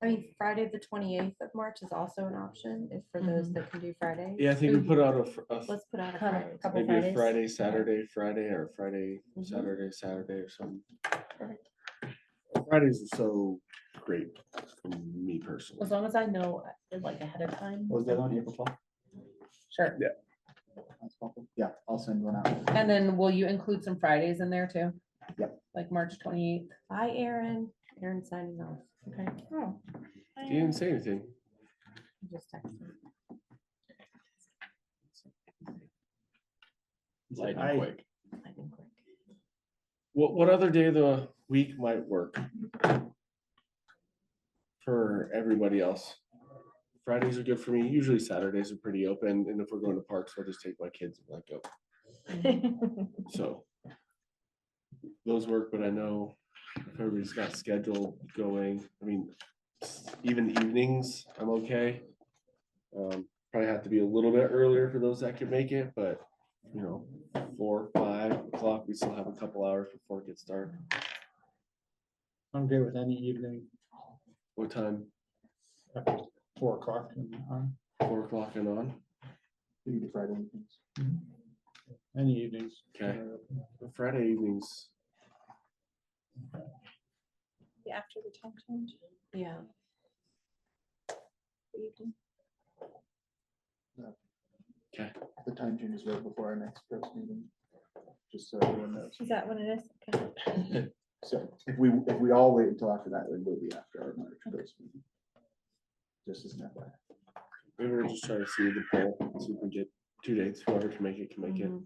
I mean, Friday, the 28th of March is also an option, if for those that can do Friday. Yeah, I think we put out a Let's put out a Kind of Friday. couple maybe a Fridays. Friday, Saturday, Friday, or Friday, Mhm. Saturday, or something. Fridays are so great for me personally. As long as I know like ahead of time. What was the other one, April 12th? Sure. That's helpful. Yeah, I'll send one out. And then will you include some Fridays in there too? Yep. Like March 28th? Bye, Aaron. Aaron's signing off. Okay. Oh, You didn't say anything. Just text me. Lightning I- quick. I think quick. What other day of the week might work? for everybody else. Fridays are good for me. Usually Saturdays are pretty open. And if we're going to parks, I'll just take my kids and like go. So those work, but I know if everybody's got schedule going, I mean, even evenings, I'm okay. Probably have to be a little bit earlier for those that can make it, but you know, 4, 5 o'clock, we still have a couple hours before it gets dark. I'm good with any evening, What time? after 4 o'clock and on, 4 o'clock and on? Maybe the Friday evenings. any evenings. Okay. Friday evenings. After the time change. Yeah. the evening. Okay. The time change is right before our next PROST meeting. Just so everyone knows. Is that when it is? Okay. So if we all wait until after that, it will be after our March PROST meeting. Just as an FYI. Maybe we're just trying to see the poll, see if we can get 2 dates, whoever can make it can make it. Mhm.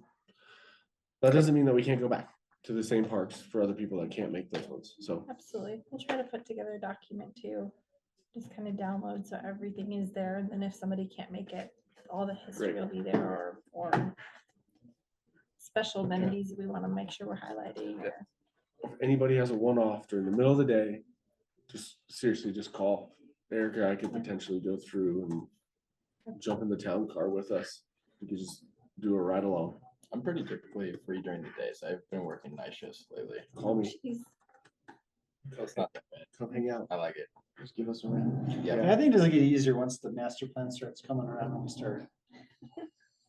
That doesn't mean that we can't go back to the same parks for other people that can't make those ones, so. Absolutely. We'll try to put together a document too. Just kind of download so everything is there. And then if somebody can't make it, all the history Great. will be there or special amenities that we want to make sure we're highlighting. Yeah. If anybody has a one-off during the middle of the day, just seriously, just call. Eric or I could potentially go through and jump in the town car with us. We could just do a ride along. I'm pretty typically free during the days. I've been working night shifts lately. Call me, Jeez. So it's not that bad. come hang out. I like it. Just give us a ring. Yeah. I think it'll get easier once the master plan starts coming around and we start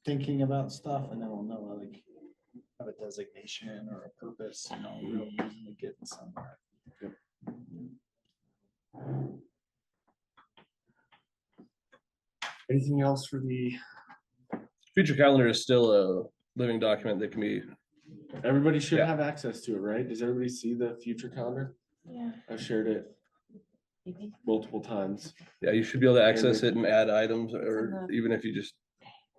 thinking about stuff, and then we'll know, like, have a designation or a purpose, you know, real reason to get somewhere. Anything else for the, Future calendar is still a living document that can be, everybody should Yeah. have access to it, right? Does everybody see the future calendar? Yeah. I've shared it multiple times. yeah, you should be able to access it and add items, or the- even if you just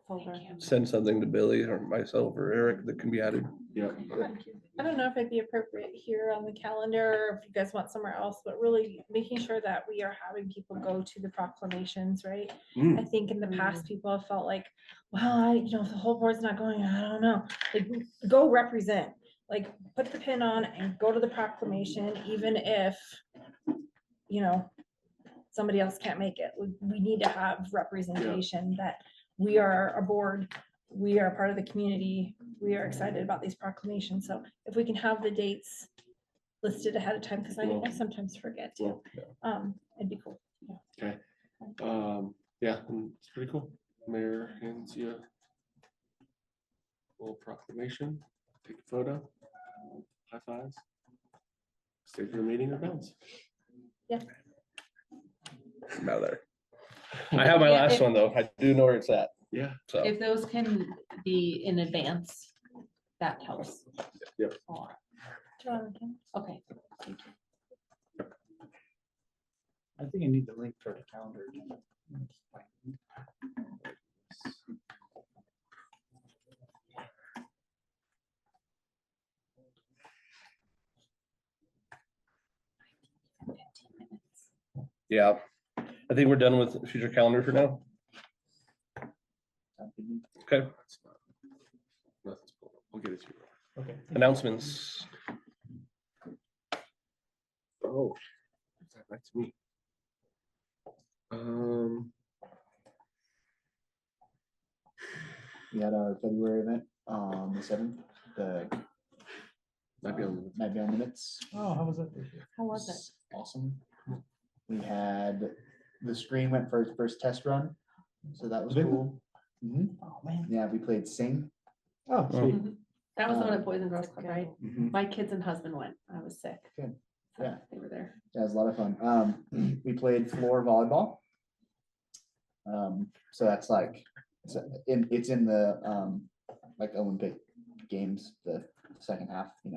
Folder. send something to Billy or myself or Eric that can be added. Yep. I don't know if it'd be appropriate here on the calendar, or if you guys want somewhere else, but really making sure that we are having people go to the proclamations, right? Mm. I think in the past, people have felt like, well, if the whole board's not going, I don't know, like, go represent. Like, put the pin on and go to the proclamation, even if, somebody else can't make it. We need to have representation that we are a board, we are part of the community, we are excited about these proclamations. So if we can have the dates listed ahead of time, because I sometimes forget to, it'd be cool. Okay. Yeah, it's pretty cool. Mayor hands you a little proclamation, take a photo, high fives. Stay for the meeting or bounce. Yeah. I'm out of there. I have my Yeah, last if- one though. I do know where it's at, Yeah. so. If those can be in advance, that helps. Yep. a lot. Jonathan. Okay. I think I need the link for the calendar. Yeah, I think we're done with future calendar for now. Okay, Nothing's pulled up. I'll get it to you. Okay. announcements. Oh, back to me. We had our February event on the 7th, the Might be on. Might Be on Minutes. Oh, how was that this year? How was it? Awesome. We had, the screen went for its first test run, so that was Did it? cool. Mhm. Oh, man. Yeah, we played Sing. Oh, sweet. That was the one at Boys and Girls Club, right? Mhm. My kids and husband went. I was sick. Good. So Yeah. They were there. That was a lot of fun. We played floor volleyball. So that's like, it's in the, like Olympic Games, the second half, It's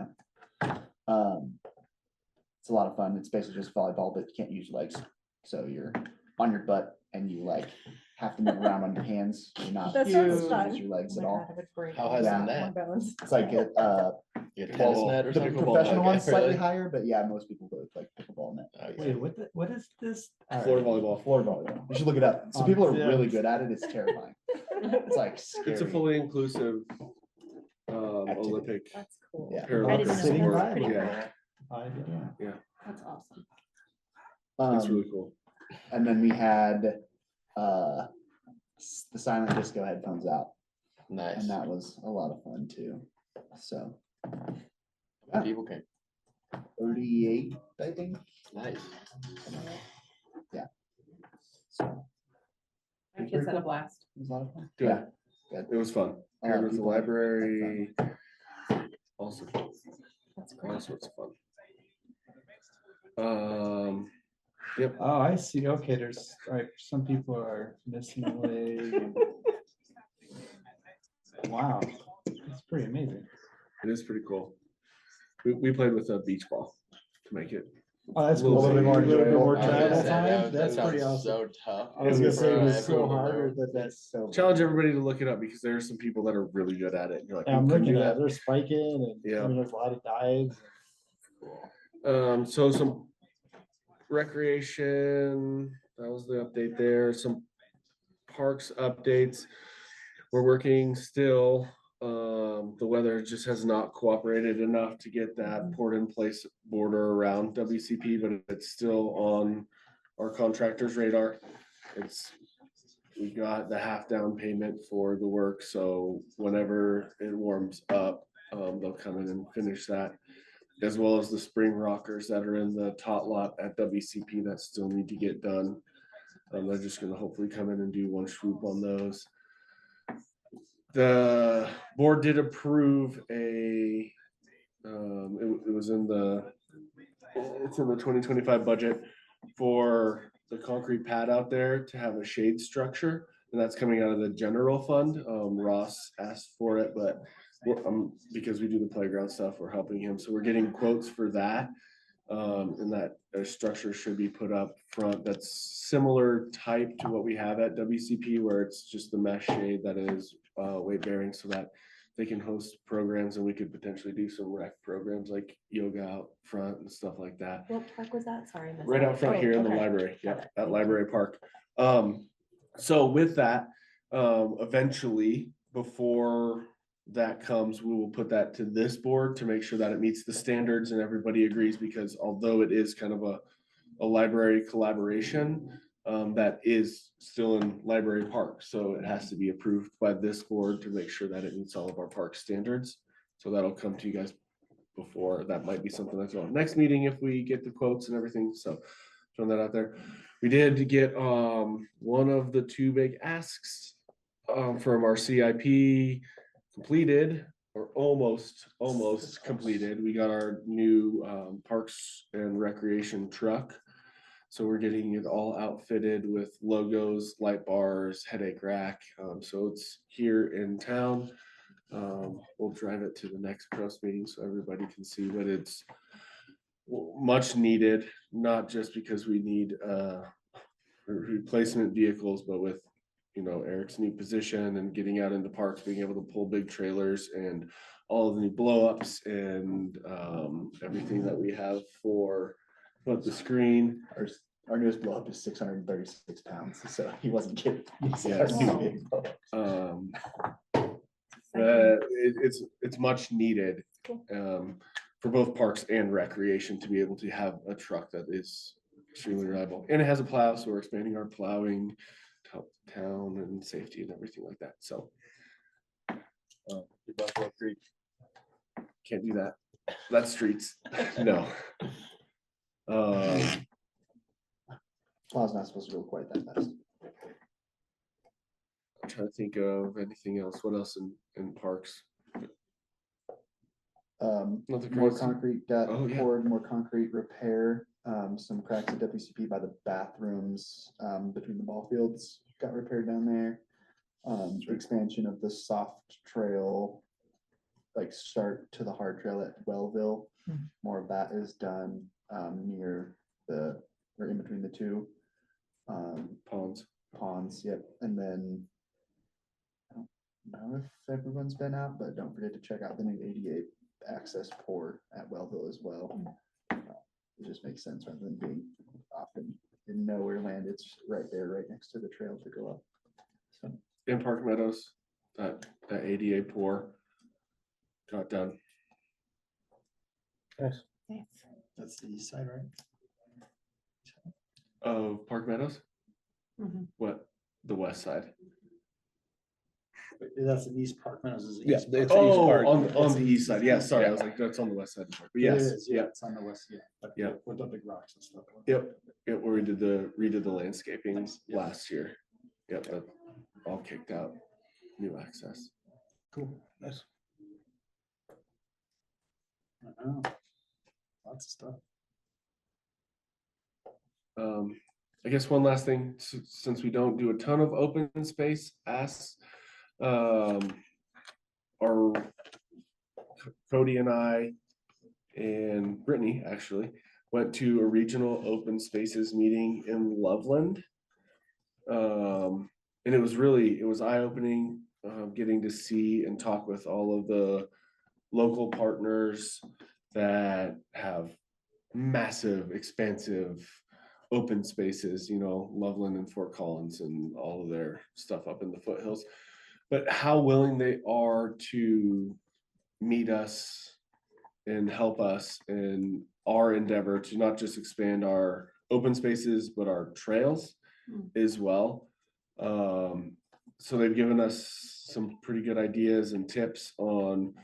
a lot of fun. It's basically just volleyball, but you can't use your legs. So you're on your butt and you like have to move around on your hands. You're not That sounds supposed to fun. use your legs at Oh my all. God, I would break How all has Yeah. that? my bones. It's like Like a tennis Pickleball- net or the something? pickleball Professional Okay, one's slightly really? higher, but yeah, most people go with like pickleball net. Okay. Wait, what is this? Floor volleyball. Floor volleyball. You should look it up. So people are really good at it. It's terrifying. It's like scary. It's a fully inclusive Activity. Olympic That's cool. Yeah. I didn't know. Sitting That's by pretty volleyball. cool. I did, yeah. That's awesome. It's Um, really cool. and then we had the silent disco headphones out, Nice. and that was a lot of fun too. So How many people came? 38, I think. Nice. So My kids had a blast. it was a lot of fun. Good. Yeah. It was fun. A lot of Paired with the people had library. Also, That's all great. sorts of fun. Yep. Oh, I see. Okay, there's, like, some people are missing a leg. Wow, that's pretty amazing. It is pretty cool. We played with a beach ball to make it. Oh, that's A cool. little bit A more little bit enjoyable. more I was gonna travel say, time. that That's pretty sounds awesome. So tough. I was gonna say it was so Everyone hard, there. but that's so. Challenge everybody to look it up because there are some people that are really good at it. You're like, Yeah, I'm "Who can looking do at it. that?" They're spiking and Yeah. I mean, there's a lot of dives. So some recreation, that was the update there, some parks updates. We're working still, the weather just has not cooperated enough to get that port in place border around WCP, but it's still on our contractor's radar. We got the half down payment for the work, so whenever it warms up, they'll come in and finish that. As well as the spring rockers that are in the tot lot at WCP that still need to get done. They're just gonna hopefully come in and do one swoop on those. The board did approve it was it's in the 2025 budget for the concrete pad out there to have a shade structure. And that's coming out of the general fund. Ross asked for it, but because we do the playground stuff, we're helping him. So we're getting quotes for that. And that structure should be put up front. That's similar type to what we have at WCP, where it's just the mesh shade that is weight bearing, so that they can host programs, and we could potentially do some rec programs like yoga out front and stuff like that. What park was that? Sorry. I missed Right that. out front Oh, here in the okay. library, Got yeah, it. at Thank you. Library Park. So with that, eventually, before that comes, we will put that to this board to make sure that it meets the standards and everybody agrees, because although it is kind of a library collaboration, that is still in Library Park, so it has to be approved by this board to make sure that it meets all of our park standards. So that'll come to you guys before. That might be something that's on next meeting if we get the quotes and everything, so throwing that out there. We did get one of the two big asks from our CIP completed, or almost completed. We got our new Parks and Recreation truck. So we're getting it all outfitted with logos, light bars, headache rack. So it's here in town. We'll drive it to the next PROST meeting so everybody can see, but it's much needed, not just because we need replacement vehicles, but with, Eric's new position and getting out into parks, being able to pull big trailers and all of the new blow ups and everything that we have for the screen. Our newest blow up is 636 pounds, so he wasn't kidding. He's our Yes. new big blow up. It's much needed for both parks and recreation to be able to have a truck that is extremely reliable, and it has a plow, so we're expanding our plowing to help the town and safety and everything like that. So Buffalo Creek can't do that. That's streets. No. Plow's not supposed to go quite that fast. I'm trying to think of anything else. What else in parks? Nothing More crazy. concrete got Oh, yeah. poured, more concrete repair, some cracks at WCP by the bathrooms, between the ball fields got repaired down there. Expansion of the soft trail, like start to the hard trail at Wellville. More of that is done, near or in between the two. Ponds, yep, and then I don't know if everyone's been out, but don't forget to check out the new 88 access port at Wellville as well. It just makes sense rather than being often in nowhere land. It's right there, right next to the trail to go up. So In Park Meadows, that ADA pour got done. Nice. Nice. That's the east side, right? Of Park Meadows? Mhm. What? The west side? That's the east Park Meadows is the Yeah, east. it's Park. East Oh, Park. on the east side. Yeah, sorry. I Yeah. was like, that's on the west side. of the park. But It yes, is, yeah, yeah, it's on the west, yeah. But Yeah. with the big rocks and stuff. yep. Yep, where we redid the landscaping Nice, yeah. last year. Yep, that all kicked out. New access. Cool. Nice. I know. Lots of stuff. I guess one last thing, since we don't do a ton of open space asks, our Cody and I and Brittany actually went to a regional open spaces meeting in Loveland. And it was eye-opening, getting to see and talk with all of the local partners that have massive, expansive open spaces, Loveland and Fort Collins and all of their stuff up in the foothills. But how willing they are to meet us and help us in our endeavor to not just expand our open spaces, but our trails as well. So they've given us some pretty good ideas and tips on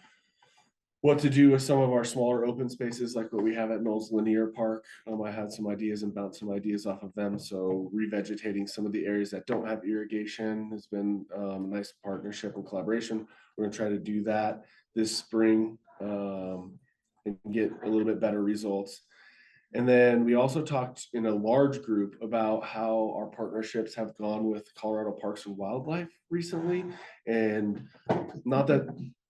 what to do with some of our smaller open spaces, like what we have at Knowles Linear Park. I had some ideas and bounced some ideas off of them. So revegetating some of the areas that don't have irrigation has been a nice partnership and collaboration. We're gonna try to do that this spring and get a little bit better results. And then we also talked in a large group about how our partnerships have gone with Colorado Parks and Wildlife recently. And not that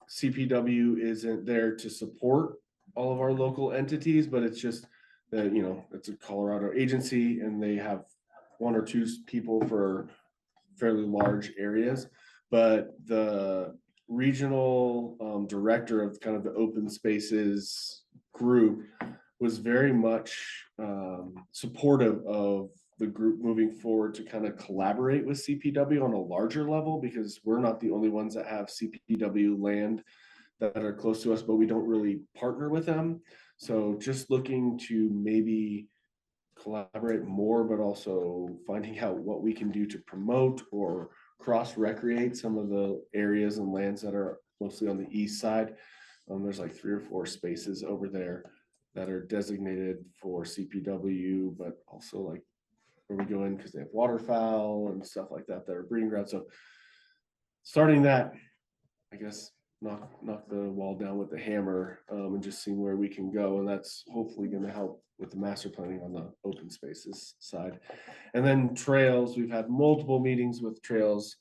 CPW isn't there to support all of our local entities, but it's just that, it's a Colorado agency and they have one or two people for fairly large areas. But the regional director of kind of the open spaces group was very much supportive of the group moving forward to kind of collaborate with CPW on a larger level, because we're not the only ones that have CPW land that are close to us, but we don't really partner with them. So just looking to maybe collaborate more, but also finding out what we can do to promote or cross recreate some of the areas and lands that are mostly on the east side. There's like 3 or 4 spaces over there that are designated for CPW, but also like where we go in because they have waterfowl and stuff like that that are breeding grounds. So starting that, I guess, knock the wall down with the hammer and just seeing where we can go. And that's hopefully going to help with the master planning on the open spaces side. And then trails, we've had multiple meetings with trails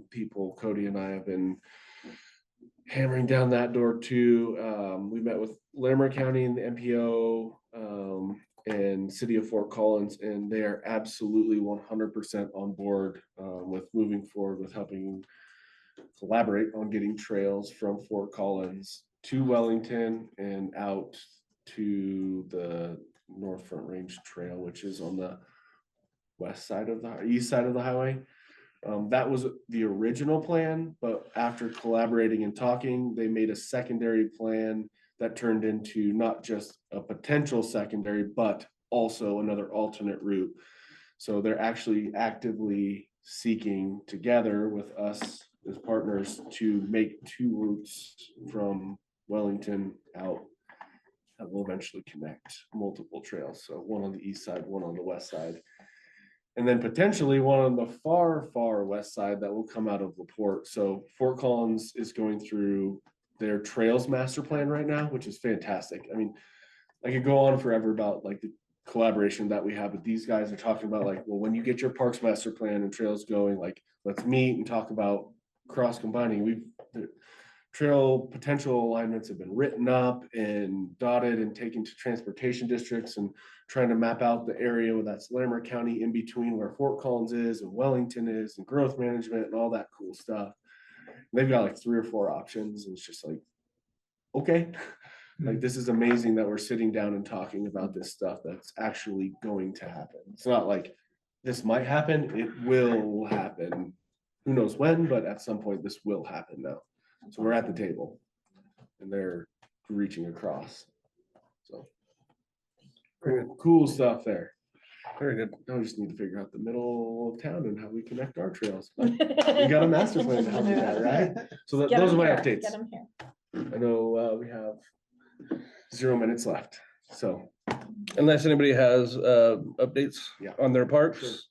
people. Cody and I have been hammering down that door too. We met with Larimer County and the MPO and City of Fort Collins, and they are absolutely 100% on board with moving forward with helping collaborate on getting trails from Fort Collins to Wellington and out to the North Front Range Trail, which is on the east side of the highway. That was the original plan, but after collaborating and talking, they made a secondary plan that turned into not just a potential secondary, but also another alternate route. So they're actually actively seeking together with us as partners to make 2 routes from Wellington out that will eventually connect multiple trails. So one on the east side, one on the west side. And then potentially one on the far, far west side that will come out of LaPorte. So Fort Collins is going through their trails master plan right now, which is fantastic. I mean, I could go on forever about like the collaboration that we have, but these guys are talking about like, well, when you get your parks master plan and trails going, like, let's meet and talk about cross combining. The trail potential alignments have been written up and dotted and taken to transportation districts and trying to map out the area where that's Larimer County in between where Fort Collins is and Wellington is and growth management and all that cool stuff. And they've got like 3 or 4 options, and it's just like, okay, Like, this is amazing that we're sitting down and talking about this stuff that's actually going to happen. It's not like this might happen, it will happen. Who knows when, but at some point this will happen now. So we're at the table and they're reaching across. So very good. Cool stuff there. Very good. Now we just need to figure out the middle of town and how we connect our trails. But we got a master plan to help with that, right? So Get those are 'em my here, updates. Get 'em here. I know we have 0 minutes left, so. Unless anybody has updates Yeah. on their parks.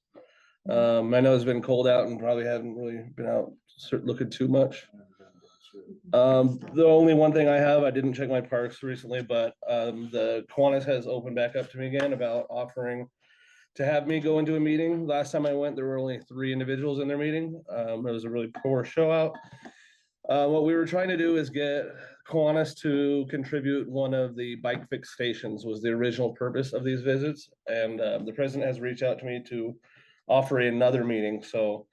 I know it's been cold out and probably haven't really been out looking too much. The only one thing I have, I didn't check my parks recently, but the Kiwanis has opened back up to me again about offering to have me go into a meeting. Last time I went, there were only 3 individuals in their meeting. It was a really poor show out. What we were trying to do is get Kiwanis to contribute one of the bike fix stations was the original purpose of these visits. And the president has reached out to me to offer another meeting. So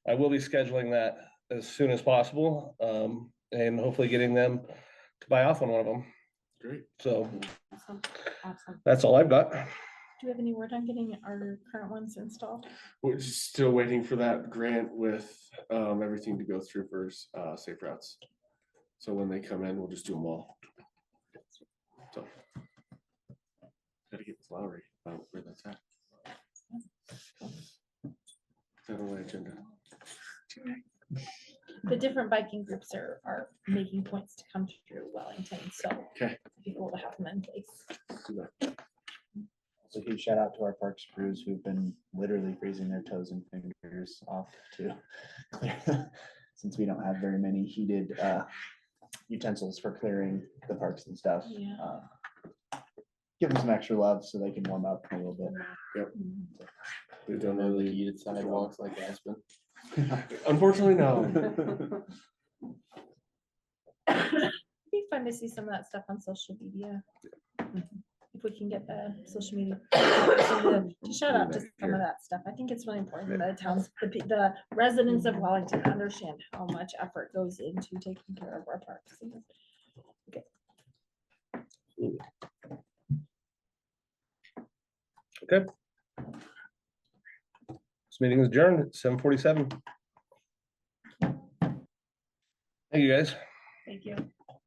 I will be scheduling that as soon as possible and hopefully getting them to buy off on one of them. Great. So Awesome. that's all I've got. Do we have any word on getting our current ones installed? We're just still waiting for that grant with everything to go through for safe routes. So when they come in, we'll just do them all. So. Gotta get with Lowry about where that's at. Is that on my agenda? The different biking groups are making points to come through Wellington, so Okay. it'd be cool to have them in place. Do that. So huge shout out to our parks crews who've been literally freezing their toes and fingers off to clear, since we don't have very many heated utensils for clearing the parks and stuff. Yeah. Give them some extra love so they can warm up a little bit. They've Don't done have the really. heated sidewalks like Aspen. Unfortunately, no. It'd be fun to see some of that stuff on social media. If we can get the social media to shout out to some of that stuff. I think it's really important that the residents of Wellington understand how much effort goes into taking care of our parks. Okay. This meeting is adjourned at 7:47. Thank you, guys.